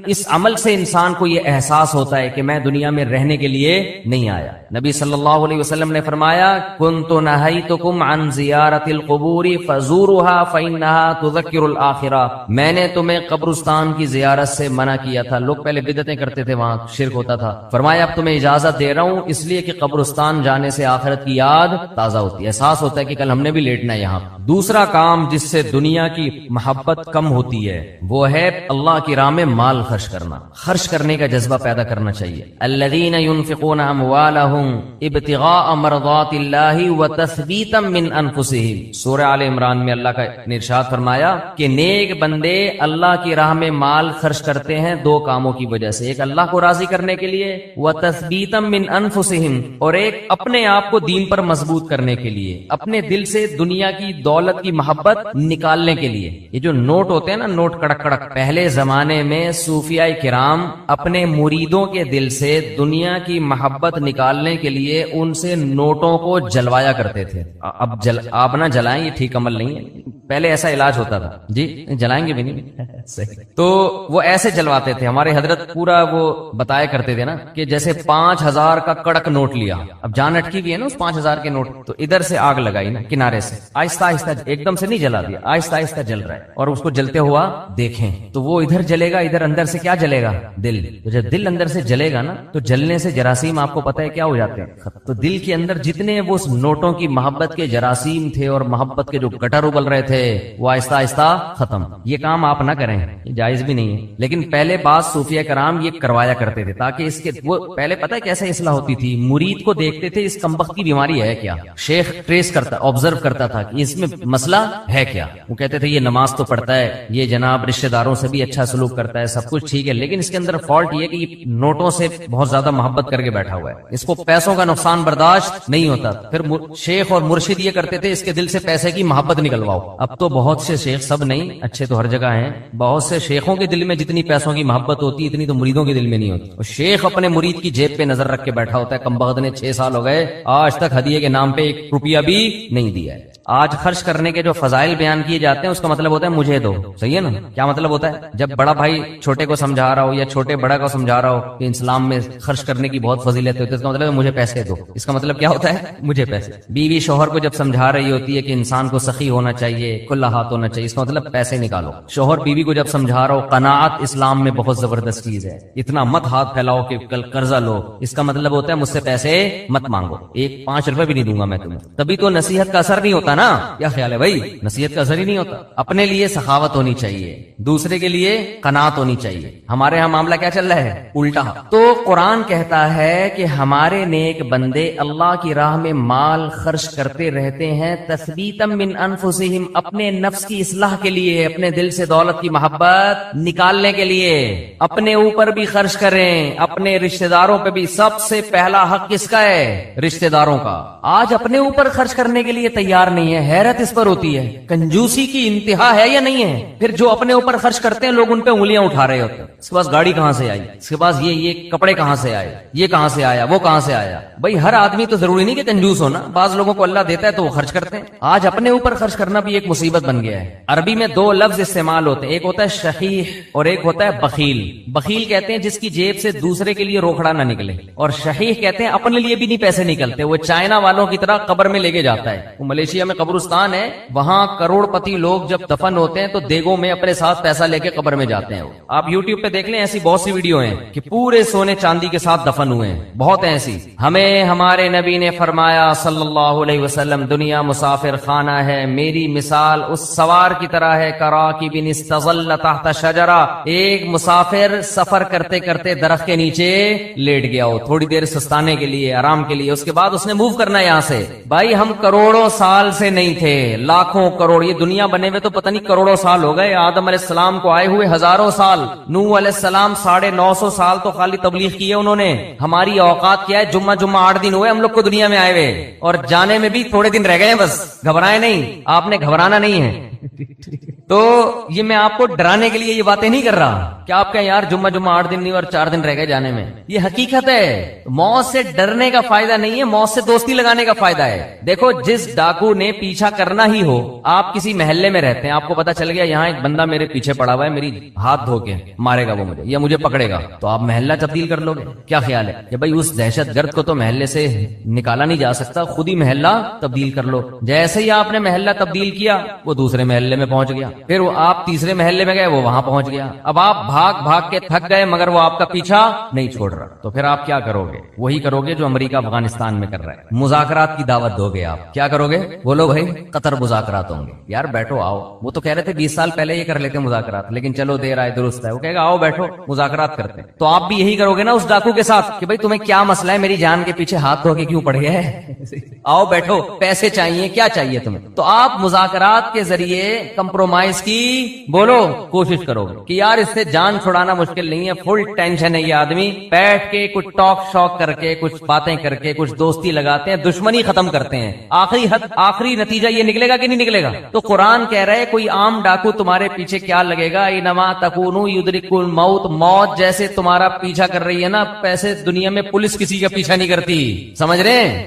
اس عمل سے انسان کو یہ احساس ہوتا ہے کہ میں دنیا میں رہنے کے لیے نہیں آیا. نبی صلی اللہ علیہ وسلم نے فرمایا کنت نہیتکم عن زیارت القبور فزورها فانها تذکر الاخرہ, میں نے تمہیں قبرستان کی زیارت سے منع کیا تھا. لوگ پہلے بدعتیں کرتے تھے, وہاں شرک ہوتا تھا. فرمایا اب تمہیں اجازت دے رہا ہوں اس لیے کہ قبرستان جانے سے آخرت کی یاد تازہ ہوتی ہے, احساس ہوتا ہے کہ کل ہم نے بھی لیٹنا ہے یہاں. دوسرا کام جس سے دنیا کی محبت کم ہوتی ہے وہ ہے اللہ کی راہ میں مال خرچ کرنا, خرچ کرنے کا جذبہ پیدا کرنا چاہیے. الذین ينفقون اموالهم ابتغاء مرضات اللہ وتثبیتا من انفسهم, سورہ آل عمران میں اللہ کا ارشاد فرمایا کہ نیک بندے اللہ کی راہ میں مال خرچ کرتے ہیں 2 کاموں کی وجہ سے, ایک اللہ کو راضی کرنے کے لیے, وتثبیتا من انفسهم, اور ایک اپنے آپ کو دین پر مضبوط کرنے کے لیے, اپنے دل سے دنیا کی دولت کی محبت نکالنے کے لیے. یہ جو نوٹ ہوتے ہیں نا, نوٹ کڑک کڑک, پہلے زمانے میں صوفیاء کرام اپنے مریدوں کے دل سے دنیا کی محبت نکالنے کے لیے ان سے نوٹوں کو جلوایا کرتے تھے. اب آپ نہ جلائیں, یہ ٹھیک عمل نہیں ہے. پہلے ایسا علاج ہوتا تھا جی، جلائیں گے بھی نہیں صحیح، تو وہ ایسے جلواتے تھے ہمارے حضرت، پورا وہ بتایا کرتے تھے نا کہ جیسے 5000 کا کڑک نوٹ لیا، اب جان اٹکی بھی ہے نا اس 5000 کے نوٹ، تو ادھر سے آگ لگائی نا کنارے سے، آہستہ آہستہ، ایک دم سے نہیں جلا دیا، آہستہ آہستہ جل رہا ہے، اور اس کو جلتے ہوا دیکھیں تو وہ ادھر جلے گا، ادھر اندر سے کیا جلے گا؟ دل، تو جب دل اندر سے جلے گا نا تو جلنے سے جراثیم آپ کو پتا ہے کیا ہو جاتے ہیں، تو دل کے اندر جتنے وہ نوٹوں کی محبت کے جراثیم تھے اور محبت کے جو گٹر ابل رہے تھے وہ آہستہ آہستہ ختم۔ یہ کام آپ نہ کریں، یہ جائز بھی نہیں ہے، لیکن پہلے بعض صوفیہ کرام یہ کروایا کرتے تھے تاکہ اس کے، وہ پہلے پتہ ہے کیسے اصلاح ہوتی تھی، مرید کو دیکھتے تھے اس کمبخت کی بیماری ہے کیا، شیخ ٹریس کرتا، آبزرو کرتا تھا کہ اس میں مسئلہ ہے کیا، وہ کہتے تھے یہ نماز تو پڑھتا ہے، یہ جناب رشتہ داروں سے بھی اچھا سلوک کرتا ہے، سب کچھ ٹھیک ہے، لیکن اس کے اندر فالٹ یہ کہ یہ نوٹوں سے بہت زیادہ محبت کر کے بیٹھا ہوا ہے، اس کو پیسوں کا نقصان برداشت نہیں ہوتا۔ پھر شیخ اور مرشد یہ کرتے تھے اس کے دل سے پیسے کی محبت نکلواؤ۔ اب تو بہت سے شیخ، سب نہیں، اچھے تو ہر جگہ ہیں، بہت سے شیخوں کے دل میں جتنی پیسوں کی محبت ہوتی اتنی تو مریدوں کے دل میں نہیں ہوتی، اور شیخ اپنے مرید کی جیب پہ نظر رکھ کے بیٹھا ہوتا ہے، کمبخت نے 6 سال ہو گئے آج تک ہدیے کے نام پہ 1 روپیہ بھی نہیں دیا ہے۔ آج خرچ کرنے کے جو فضائل بیان کیے جاتے ہیں اس کا مطلب ہوتا ہے مجھے دو، صحیح ہے نا؟ کیا مطلب ہوتا ہے؟ جب بڑا بھائی چھوٹے کو سمجھا رہا ہو یا چھوٹے بڑا کو سمجھا رہا ہو کہ اسلام میں خرچ کرنے کی بہت فضیلت ہوتی ہے، اس کا مطلب ہے مجھے پیسے دو، اس کا مطلب کیا ہوتا ہے؟ مجھے پیسے۔ بیوی شوہر کو جب سمجھا رہی ہوتی ہے کہ انسان کو سخی ہونا چاہیے، کھلا ہاتھ ہونا چاہیے، اس کا مطلب پیسے نکالو۔ شوہر بیوی کو جب سمجھا رہا ہو قناعت اسلام میں بہت زبردست چیز ہے، اتنا مت ہاتھ پھیلاؤ کہ کل قرضہ لو، اس کا مطلب ہوتا ہے مجھ سے پیسے مت مانگو، 5 روپے بھی نہیں دوں گا میں تمہیں۔ تبھی تو نصیحت کا اثر نہیں ہوتا نا، کیا خیال ہے بھائی؟ نصیحت کا اثر ہی نہیں ہوتا۔ اپنے لیے سخاوت ہونی چاہیے، دوسرے کے لیے قناعت ہونی چاہیے۔ ہمارے ہاں معاملہ کیا چل رہا ہے؟ الٹا۔ تو قرآن کہتا ہے کہ ہمارے نیک بندے اللہ کی راہ میں مال خرچ کرتے رہتے ہیں، تثبیتا من انفسہم، اپنے نفس کی اصلاح کے لیے، اپنے دل سے دولت کی محبت نکالنے کے لیے، اپنے اوپر بھی خرچ کریں، اپنے رشتہ داروں پہ بھی۔ سب سے پہلا حق کس کا ہے؟ رشتہ داروں کا۔ آج اپنے اوپر خرچ کرنے کے لیے تیار نہیں ہے، حیرت اس پر ہوتی ہے، کنجوسی کی انتہا ہے یا نہیں ہے؟ پھر جو اپنے اوپر خرچ کرتے ہیں لوگ ان پہ انگلیاں اٹھا رہے ہوتے ہیں، اس کے پاس گاڑی کہاں سے آئی، اس کے پاس یہ کپڑے کہاں سے آئے، یہ کہاں سے آیا، وہ کہاں سے آیا۔ بھائی ہر آدمی تو ضروری نہیں کہ کنجوس ہونا، بعض لوگوں کو اللہ دیتا ہے تو وہ خرچ کرتے ہیں۔ آج اپنے اوپر خرچ کرنا بھی ایک مصیبت بن گیا ہے۔ عربی میں 2 لفظ استعمال ہوتے ہیں، ایک ہوتا ہے شحیح اور ایک ہوتا ہے بخیل۔ بخیل کہتے ہیں جس کی جیب سے دوسرے کے لیے روکڑا نہ نکلے، اور شحیح کہتے ہیں اپنے لیے بھی نہیں پیسے نکلتے، وہ چائنا والوں کی طرح قبر میں لے کے جاتا ہے۔ وہ ملیشیا میں قبرستان ہے، وہاں کروڑ پتی لوگ جب دفن ہوتے ہیں تو دیگوں میں اپنے ساتھ پیسہ لے کے قبر میں جاتے ہیں۔ آپ یوٹیوب پہ دیکھ لیں، ایسی بہت سی ویڈیو ہیں کہ پورے سونے چاندی کے ساتھ دفن ہوئے ہیں، بہت ایسی۔ ہمیں ہمارے نبی نے فرمایا صلی اللہ علیہ وسلم، دنیا مسافر خانہ ہے، میری مثال اس سوار کی طرح ہے، کراکب استظل تحت شجرہ، ایک مسافر سفر کرتے کرتے درخت کے نیچے لیٹ گیا ہو تھوڑی دیر سستانے کے لیے، آرام کے لیے، اس کے بعد اس نے موو کرنا ہے یہاں سے۔ بھائی ہم کروڑوں سال سے نہیں تھے، لاکھوں کروڑ، یہ دنیا بنے ہوئے تو پتہ نہیں کروڑوں سال ہو گئے، آدم علیہ السلام کو آئے ہوئے ہزاروں سال، نوح علیہ السلام 950 سال تو خالی تبلیغ کی ہے انہوں نے۔ ہماری اوقات کیا ہے؟ جمعہ 8 دن ہوئے ہم لوگ کو دنیا میں آئے ہوئے، اور جانے میں بھی تھوڑے دن رہ گئے ہیں، بس گھبرائے نہیں، آپ نے گھبرانا نہیں ہے۔ تو یہ میں آپ کو ڈرانے کے لیے یہ باتیں نہیں کر رہا کہ آپ کہیں یار جمعہ 8 دن نہیں اور 4 دن رہ گئے جانے میں، یہ حقیقت ہے۔ موت سے ڈرنے کا فائدہ نہیں ہے، موت سے دوستی لگانے کا فائدہ ہے۔ دیکھو جس ڈاکو نے پیچھا کرنا ہی ہو، آپ کسی محلے میں رہتے ہیں، آپ کو پتا چل گیا یہاں ایک بندہ میرے پیچھے پڑا ہوا ہے، میری ہاتھ دھو کے مارے گا وہ مجھے یا مجھے پکڑے گا، تو آپ محلہ تبدیل کر لو گے؟ کیا خیال ہے کہ بھائی اس دہشت گرد کو تو محلے سے نکالا نہیں جا سکتا، خود ہی محلہ تبدیل کر لو۔ جیسے ہی آپ نے محلہ تبدیل کیا وہ دوسرے محلے میں پہنچ گیا، پھر وہ آپ تیسرے محلے میں گئے وہ وہاں پہنچ گیا، اب آپ بھاگ بھاگ کے تھک گئے مگر وہ آپ کا پیچھا نہیں چھوڑ رہا، تو پھر آپ کیا کرو گے؟ وہی کرو گے جو امریکہ افغانستان میں کر رہا ہے، مذاکرات کی دعوت دو گے۔ آپ کیا کرو گے؟ بولو بھائی قطر مذاکرات ہوں گے، یار بیٹھو آؤ، وہ تو کہہ رہے تھے 20 سال پہلے یہ کر لیتے مذاکرات، لیکن چلو دیر آئے درست ہے، وہ کہے گا آؤ بیٹھو مذاکرات کرتے ہیں۔ تو آپ بھی یہی کرو گے نا اس ڈاکو کے ساتھ کہ بھائی تمہیں کیا مسئلہ ہے، میری جان کے پیچھے ہاتھ دھو کے کیوں پڑ گیا ہے، آؤ بیٹھو، پیسے چاہیے، کیا چاہیے تمہیں؟ تو آپ مذاکرات کے ذریعے کمپرومائز کی بولو کوشش کرو گے کہ یار اس سے جان چھڑانا مشکل نہیں ہے، فل ٹینشن ہے یہ آدمی، بیٹھ کے کچھ ٹاک شاک کر کے کچھ باتیں کر کے کچھ دوستی لگاتے ہیں، دشمنی ختم کرتے ہیں، آخری نتیجہ یہ نکلے گا کہ نہیں نکلے گا؟ تو قرآن کہہ رہے کوئی عام ڈاکو تمہارے پیچھے کیا لگے گا، اینما تکونوا یدرککم الموت، موت جیسے تمہارا پیچھا کر رہی ہے نا، پیسے دنیا میں پولیس کسی کا پیچھا نہیں کرتی، سمجھ رہے ہیں؟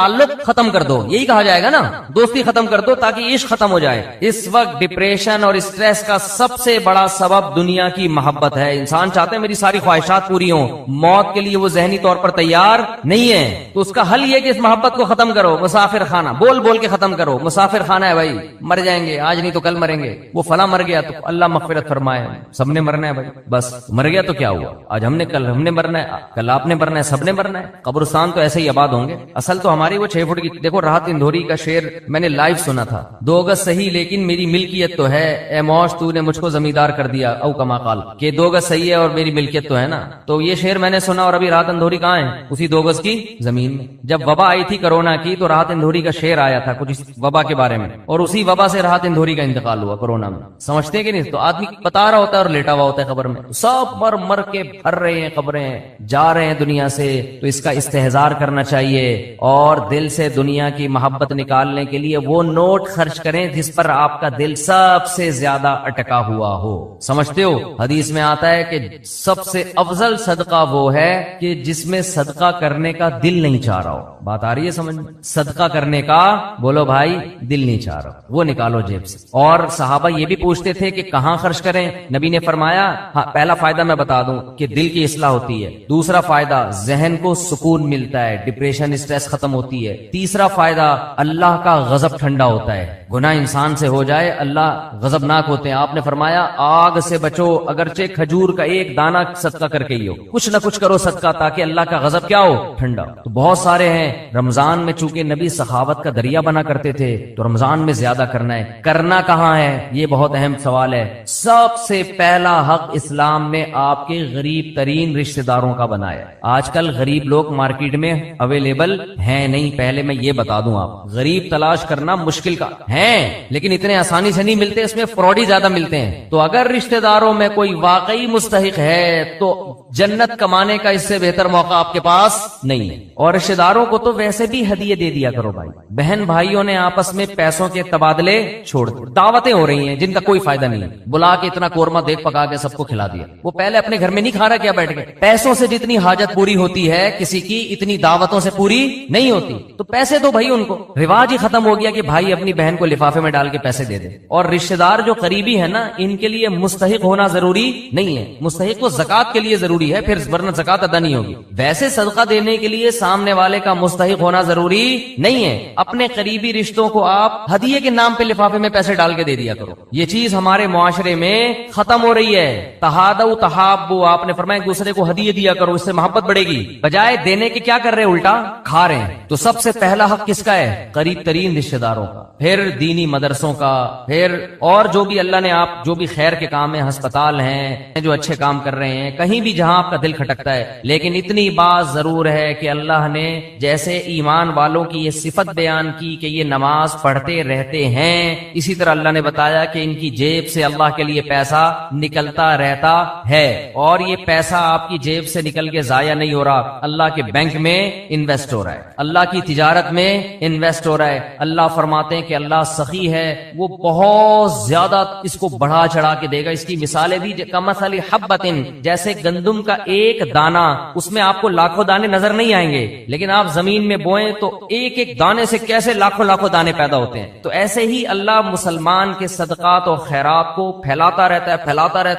تعلق ختم کر دو، یہی کہا جائے گا نا، دوستی ختم کر دو تاکہ عشق ختم ہو جائے۔ اس وقت ڈپریشن اور اسٹریس کا سب سے بڑا سبب دنیا کی محبت ہے۔ انسان چاہتے ہیں میری ساری خواہشات پوری ہوں، موت کے لیے وہ ذہنی طور پر تیار نہیں ہے، تو اس کا حل یہ کہ اس محبت کو ختم کرو۔ مسافر خانہ بول بول کے ختم کرو، مسافر خانہ ہے بھائی، مر جائیں گے آج نہیں تو کل مریں گے، وہ فلاں مر گیا تو اللہ مغفرت فرمائے، سب نے مرنا ہے بھائی، بس مر گیا تو کیا ہوا، آج ہم نے کل ہم نے مرنا ہے، کل آپ نے مرنا ہے، سب نے مرنا ہے۔ قبرستان تو ایسے ہی آباد ہوں گے۔ اصل تو ہماری وہ 6 فٹ کی، دیکھو راحت اندھوری کا شعر میں نے لائیو سنا تھا، 2 گز صحیح لیکن میری ملکیت تو ہے، اے موش تو نے مجھ کو زمیندار کر دیا، او کما قال، کہ 2 گز صحیح ہے اور میری ملکیت تو ہے نا۔ تو یہ شعر میں نے سنا، اور ابھی راحت اندھوری کہاں ہے؟ اسی 2 گز کی زمین میں۔ جب وبا آئی تھی کرونا کی تو راحت اندھوری کا شعر آیا تھا کچھ اس وبا کے بارے میں، اور اسی وبا سے راحت اندھوری کا انتقال ہوا کرونا میں، سمجھتے ہیں کہ نہیں؟ تو آدمی بتا رہا ہوتا ہے اور لیٹا ہوا ہوتا ہے قبر میں، سب مر مر کے بھر رہے ہیں قبریں، جا رہے ہیں دنیا سے۔ تو اس کا استحضار کرنا چاہیے اور دل سے دنیا کی محبت نکالنے کے لیے وہ نوٹ خرچ کریں جس پر آپ کا دل سب سے زیادہ اٹکا ہوا ہو۔ سمجھتے ہو حدیث میں آتا ہے کہ سب سے افضل صدقہ وہ ہے کہ جس میں صدقہ کرنے کا دل نہیں چاہ رہا ہو۔ بات آ رہی ہے سمجھ میں؟ صدقہ کرنے کا بولو بھائی دل نہیں چاہ رہا، وہ نکالو جیب سے۔ اور صحابہ یہ بھی پوچھتے تھے کہ کہاں خرچ کریں؟ نبی نے فرمایا، ہاں پہلا فائدہ میں بتا دوں کہ دل کی اصلاح ہوتی ہے، دوسرا فائدہ ذہن کو سکون ملتا ہے، ڈپریشن اسٹریس ختم ہوتی ہے، تیسرا فائدہ اللہ کا غضب ٹھنڈا ہوتا ہے، گناہ انسان سے ہو جائے اللہ غضبناک ہوتے ہیں۔ آپ نے فرمایا آگ سے بچو، اگرچہ کھجور کا ایک دانہ صدقہ کر کے ہی ہو، کچھ نہ کچھ کرو صدقہ تاکہ اللہ کا غضب کیا ہو؟ ٹھنڈا۔ تو بہت سارے ہیں، رمضان میں چونکہ نبی سخاوت کا دریا بنا کرتے تھے تو رمضان میں زیادہ کرنا ہے۔ کرنا کہاں ہے؟ یہ بہت اہم سوال ہے۔ سب سے پہلا حق اسلام نے آپ کے غریب ترین رشتہ داروں کا بنایا۔ آج کل غریب لوگ مارکیٹ میں اویلیبل ہیں نہیں، پہلے میں یہ بتا دوں، آپ غریب تلاش کرنا مشکل کا ہے لیکن اتنے آسانی سے نہیں ملتے، اس میں فراڈ ہی زیادہ ملتے ہیں۔ تو اگر رشتہ داروں میں کوئی واقعی مستحق ہے تو جنت کمانے کا اس سے بہتر موقع آپ کے پاس نہیں ہے۔ اور رشتہ داروں کو تو ویسے بھی ہدیے دے دیا کرو بھائی، بہن بھائیوں نے آپس میں پیسوں کے تبادلے چھوڑ دیے، دعوتیں ہو رہی ہیں جن کا کوئی فائدہ نہیں ہے، بلا کے اتنا قورمہ دیکھ پکا کے سب کو کھلا دیا، وہ پہلے اپنے گھر میں نہیں کھا رہا کیا بیٹھ کے؟ پیسوں سے جتنی حاجت پوری ہوتی ہے کسی کی، اتنی دعوتوں سے پوری نہیں ہوتی، تو پیسے دو بھائی ان کو۔ رواج ہی ختم ہو گیا کہ بھائی اپنی بہن کو لفافے میں ڈال کے پیسے دے دے۔ اور رشتہ دار جو قریبی ہے نا، ان کے لیے مستحق ہونا ضروری نہیں ہے، مستحق تو زکات کے لیے ضروری ہے، پھر ورنہ زکات ادا نہیں ہوگی۔ ویسے صدقہ دینے کے لیے سامنے والے کا مستحق ہونا ضروری نہیں ہے، اپنے قریبی رشتوں کو آپ ہدیے کے نام پہ لفافے میں پیسے ڈال کے دے دیا کرو۔ یہ چیز ہمارے معاشرے میں ختم ہو رہی ہے۔ تہادوا تحابوا، آپ نے فرمایا ایک دوسرے کو ہدیے دیا کرو، اس سے محبت بڑھے گی، بجائے دینے کے کیا کر رہے ہیں؟ الٹا کھا رہے ہیں۔ تو سب سے پہلا حق کس کا ہے؟ قریب ترین رشتہ داروں کا، پھر دینی مدرسوں کا، پھر اور جو بھی اللہ نے آپ جو بھی خیر کے کام ہیں، ہسپتال ہیں جو اچھے کام کر رہے ہیں، کہیں بھی جہاں آپ کا دل کھٹکتا ہے۔ لیکن اتنی بات ضرور ہے کہ اللہ نے جیسے ایمان والوں کی یہ صفت بیان کی کہ یہ نماز پڑھتے رہتے ہیں، اسی طرح اللہ نے بتایا کہ ان کی جیب سے اللہ کے لیے پیسہ نکلتا رہتا ہے، اور یہ پیسہ آپ کی جیب سے نکل کے ضائع نہیں ہو رہا، اللہ کے بینک میں انویسٹ ہو رہا ہے، اللہ کی تجارت میں انویسٹ ہو رہا ہے۔ اللہ فرماتے ہیں کہ اللہ سخی ہے، وہ بہت زیادہ اس کو بڑھا چڑھا کے دے گا۔ اس کی مثالیں دی، کمثل حبۃ، جیسے گندم کا ایک دانہ، اس میں آپ کو لاکھوں دانے نظر نہیں آئیں گے، لیکن آپ زمین میں بوئیں تو ایک ایک دانے سے کیسے لاکھوں لاکھوں دانے پیدا ہوتے ہیں۔ تو ایسے ہی اللہ مسلمان کے صدقات اور خیرات کو پھیلاتا رہتا ہے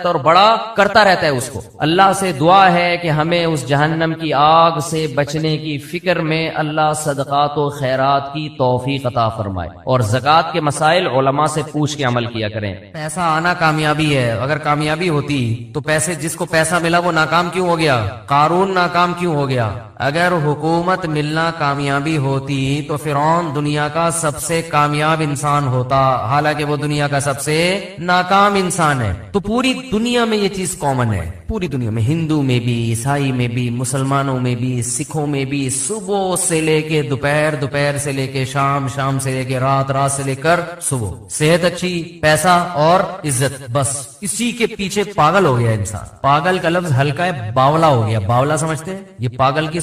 اور بڑا کرتا رہتا ہے اس کو۔ اللہ سے دعا ہے کہ ہمیں اس جہنم کی آگ سے بچنے کی فکر میں اللہ صدقات و خیرات کی توفیق عطا فرمائے، اور زکوٰۃ کے مسائل علماء سے پوچھ کے عمل کیا کریں۔ پیسہ آنا کامیابی ہے، اگر کامیابی ہوتی تو پیسے جس کو پیسہ ملا وہ ناکام کیوں ہو گیا؟ قارون ناکام کیوں ہو گیا؟ اگر حکومت ملنا کامیابی ہوتی تو فرعون دنیا کا سب سے کامیاب انسان ہوتا، حالانکہ وہ دنیا کا سب سے ناکام انسان ہے۔ تو پوری دنیا میں یہ چیز کامن ہے، پوری دنیا میں، ہندو میں بھی، عیسائی میں بھی، مسلمانوں میں بھی، سکھوں میں بھی، صبح سے لے کے دوپہر، دوپہر سے لے کے شام، شام سے لے کے رات، رات سے لے کر صبح، صحت اچھی، پیسہ اور عزت، بس اسی کے پیچھے پاگل ہو گیا انسان۔ پاگل کا لفظ ہلکا ہے، باولا ہو گیا۔ باولا سمجھتے ہیں؟ یہ پاگل کی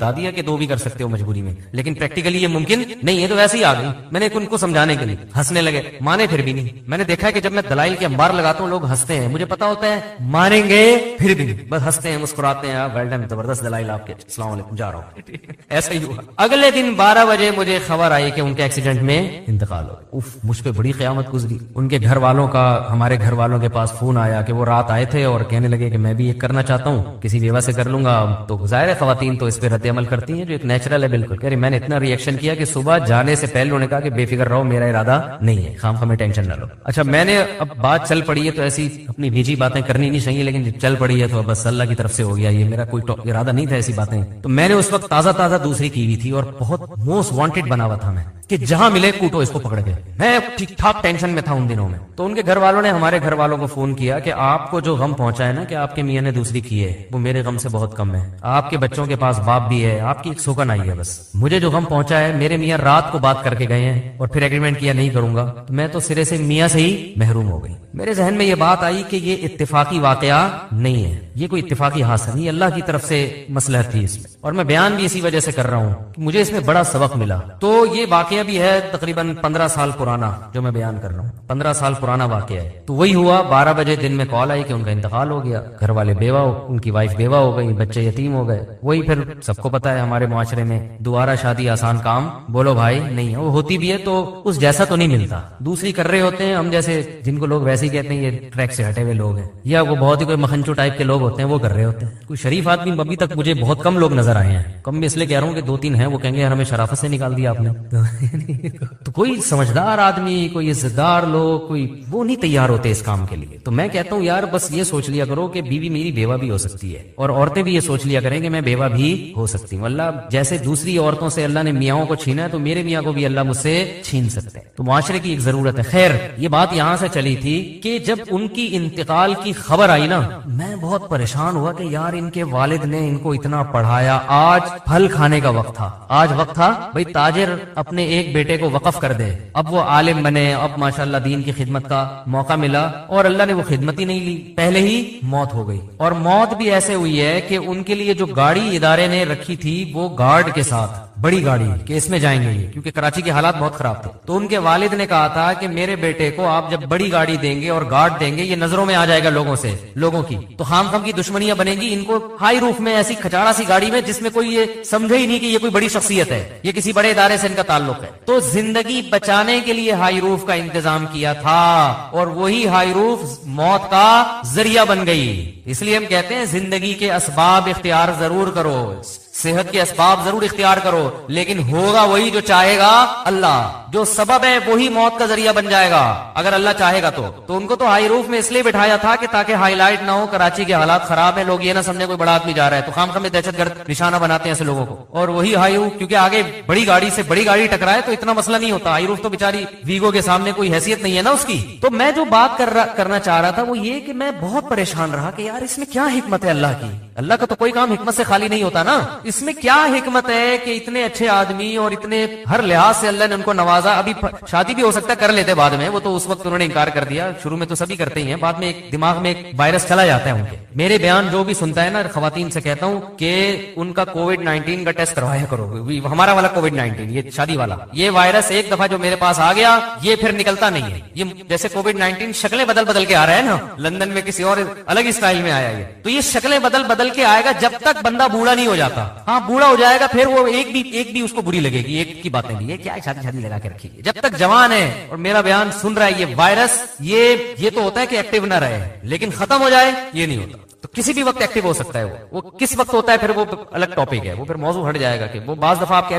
بتا دیا کہ 2 بھی کر سکتے ہو مجبوری میں، لیکن پریکٹیکلی یہ ممکن نہیں ہے، تو ویسے ہی آ گئی۔ میں نے ان کو سمجھانے کے لیے ہنسنے لگے، مانے پھر بھی نہیں۔ میں نے دیکھا ہے کہ جب میں دلائل کے انبار لگاتا ہوں لوگ ہنستے ہیں، مجھے پتا ہوتا ہے مانیں گے پھر بھی نہیں، بس ہنستے ہیں مسکراتے ہیں، ویل ڈن، زبردست دلائل آپ کے، السلام علیکم، جا رہا ہوں۔ ایسا ہی ہوا۔ اگلے دن 12 بجے مجھے خبر آئی کہ ان کے ایکسیڈنٹ میں انتقال ہو گیا۔ اف، مجھ پہ بڑی قیامت گزری۔ ان کے گھر والوں کا ہمارے گھر والوں کے پاس فون آیا کہ وہ رات آئے تھے اور کہنے لگے کہ میں بھی ایک کرنا چاہتا ہوں، کسی بیوہ سے کر لوں گا۔ تو ظاہر ہے خواتین تو اس پہ رد عمل کرتی ہیں، جو ایک نیچرل ہے بالکل۔ کہہ رہے میں نے اتنا ریئیکشن کیا کہ صبح جانے سے پہلے انہوں نے کہا کہ بے فکر رہو، میرا ارادہ نہیں ہے، خام خامے ٹینشن نہ لو۔ اچھا، میں نے اب بات چل پڑی ہے تو ایسی اپنی بھیجی باتیں کرنی نہیں چاہیے، لیکن جب چل پڑی ہے تو بس اللہ کی طرف سے ہو گیا، یہ میرا کوئی ارادہ نہیں تھا ایسی باتیں۔ تو میں نے اس وقت تازہ دوسری کی ہوئی تھی اور بہت موسٹ وانٹیڈ بنا ہوا تھا میں کہ جہاں ملے کوٹو اس کو پکڑ کے۔ میں ٹھیک ٹھاک ٹینشن میں تھا ان دنوں میں۔ تو ان کے گھر والوں نے ہمارے گھر والوں کو فون کیا کہ آپ کو جو غم پہنچا ہے نا کہ آپ کے میاں نے دوسری کی ہے، وہ میرے غم سے بہت کم ہے۔ آپ کے بچوں کے پاس باپ بھی ہے، آپ کی ایک سوگن آئی ہے، بس مجھے جو غم پہنچا ہے، میرے میاں رات کو بات کر کے گئے ہیں اور پھر ایگریمنٹ کیا نہیں کروں گا، تو میں تو سرے سے میاں سے ہی محروم ہو گئی۔ میرے ذہن میں یہ بات آئی کہ یہ اتفاقی واقعہ نہیں ہے، یہ کوئی اتفاقی حادثہ نہیں، اللہ کی طرف سے مصلحت تھی اس میں، اور میں بیان بھی اسی وجہ سے کر رہا ہوں کہ مجھے اس میں بڑا سبق ملا۔ تو یہ واقعہ بھی ہے تقریباً 15 سال پرانا جو میں بیان کر رہا ہوں، 15 سال پرانا واقعہ ہے۔ تو وہی ہوا، 12 بجے دن میں کال آئی کہ ان کا انتقال ہو گیا، گھر والے بیوہ، ان کی وائف بیوہ ہو گئی، بچے یتیم ہو گئے۔ وہی پھر سب کو پتا ہے ہمارے معاشرے میں دوبارہ شادی آسان کام بولو بھائی نہیں ہے، وہ ہوتی بھی ہے تو اس جیسا تو نہیں ملتا، دوسری کر رہے ہوتے ہیں ہم جیسے جن کو لوگ ویسے ہی کہتے ہیں یہ ٹریک سے ہٹے ہوئے لوگ ہیں، یا وہ بہت ہی کوئی مکھنچو ٹائپ کے لوگ ہوتے ہیں وہ کر رہے ہوتے ہیں۔ کوئی شریف آدمی ابھی تک مجھے بہت کم لوگ نظر آئے ہیں، کم میں اس لیے کہہ رہا ہوں کہ 2-3 ہیں وہ کہیں گے یار ہمیں شرافت سے نکال دیا آپ نے۔ تو کوئی سمجھدار آدمی، کوئی عزت دار لوگ، کوئی وہ نہیں تیار ہوتے اس کام کے لیے۔ تو میں کہتا ہوں یار بس یہ سوچ لیا کرو کہ بیوی میری بیوہ بھی ہو سکتی ہے، اور عورتیں بھی یہ سوچ لیا کریں کہ میں بیوہ بھی ہو سکتی ہوں۔ اللہ جیسے دوسری عورتوں سے اللہ نے میاں کو چھینا ہے تو میرے میاں کو بھی اللہ مجھ سے چھین سکتے ہیں، تو معاشرے کی ایک ضرورت ہے۔ خیر، یہ بات یہاں سے چلی تھی کہ جب ان کی انتقال کی خبر آئی نا، میں بہت پریشان ہوا کہ یار ان کے والد نے ان کو اتنا پڑھایا، آج پھل کھانے کا وقت تھا، آج وقت تھا بھئی تاجر اپنے ایک بیٹے کو وقف کر دے، اب وہ عالم بنے، اب ماشاءاللہ دین کی خدمت کا موقع ملا، اور اللہ نے وہ خدمت ہی نہیں لی، پہلے ہی موت ہو گئی۔ اور موت بھی ایسے ہوئی ہے کہ ان کے لیے جو گاڑی ادارے نے رکھی تھی وہ گارڈ کے ساتھ، بڑی گاڑی کہ اس میں جائیں گے یہ، کیونکہ کراچی کے حالات بہت خراب تھے۔ تو ان کے والد نے کہا تھا کہ میرے بیٹے کو آپ جب بڑی گاڑی دیں گے اور گارڈ دیں گے، یہ نظروں میں آ جائے گا لوگوں کی، تو خام خام کی دشمنیاں بنے گی، ان کو ہائی روف میں ایسی کھچاڑا سی گاڑی میں جس میں کوئی یہ سمجھے ہی نہیں کہ یہ کوئی بڑی شخصیت ہے، یہ کسی بڑے ادارے سے ان کا تعلق ہے۔ تو زندگی بچانے کے لیے ہائی روف کا انتظام کیا تھا، اور وہی ہائی روف موت کا ذریعہ بن گئی۔ اس لیے ہم کہتے ہیں زندگی کے اسباب اختیار ضرور کرو، صحت کے اسباب ضرور اختیار کرو، لیکن ہوگا وہی جو چاہے گا اللہ، جو سبب ہے وہی موت کا ذریعہ بن جائے گا اگر اللہ چاہے گا تو ان کو تو ہائی روف میں اس لیے بٹھایا تھا کہ تاکہ ہائی لائٹ نہ ہو، کراچی کے حالات خراب ہیں، لوگ یہ نہ سمجھے کوئی بڑا آدمی جا رہا ہے، تو خام خام میں دہشت گرد نشانہ بناتے ہیں ایسے لوگوں کو۔ اور وہی ہائی روف کیونکہ آگے بڑی گاڑی سے بڑی گاڑی ٹکرائے تو اتنا مسئلہ نہیں ہوتا، ہائی روف تو بیچاری ویگو کے سامنے کوئی حیثیت نہیں ہے نا اس کی۔ تو میں جو بات کرنا چاہ رہا تھا وہ یہ کہ میں بہت پریشان رہا کہ یار اس میں کیا حکمت ہے اللہ کی، اللہ کا تو کوئی کام حکمت سے خالی نہیں ہوتا نا، اس میں کیا حکمت ہے کہ اتنے اچھے آدمی اور اتنے ہر لحاظ سے اللہ نے ان کو نوازا۔ ابھی شادی بھی ہو سکتا ہے کر لیتے بعد میں، وہ تو اس وقت انہوں نے انکار کر دیا، شروع میں تو سبھی کرتے ہی ہیں، بعد میں ایک دماغ میں ایک وائرس چلا جاتا ہے ان کے۔ میرے بیان جو بھی سنتا ہے نا خواتین سے کہتا ہوں کہ ان کا کووڈ-19 کا ٹیسٹ کروایا کرو، ہمارا والا کووڈ-19 یہ شادی والا، یہ وائرس ایک دفعہ جو میرے پاس آ گیا یہ پھر نکلتا نہیں ہے، یہ جیسے کووڈ-19 شکلیں بدل کے آ رہا ہے نا، لندن میں کسی اور الگ ہی اسٹائل میں آیا یہ، تو یہ شکلیں بدل کے آئے گا جب تک بندہ بوڑھا نہیں ہو جاتا۔ ہاں بوڑھا ہو جائے گا پھر وہ ایک بھی اس کو بری لگے گی، ایک کی باتیں بھی یہ کیا شادی لگا کے رکھی ہے، جب تک جوان ہے اور میرا بیان سن رہا ہے یہ وائرس یہ تو ہوتا ہے کہ ایکٹیو نہ رہے، لیکن ختم ہو جائے یہ نہیں ہوتا، تو کسی بھی وقت ایکٹیو ہو سکتا ہے، وہ کس وقت ہوتا ہے پھر وہ الگ ٹاپک ہے، وہ پھر موضوع ہٹ جائے گا کہ وہ بعض دفعہ آپ کہہ رہے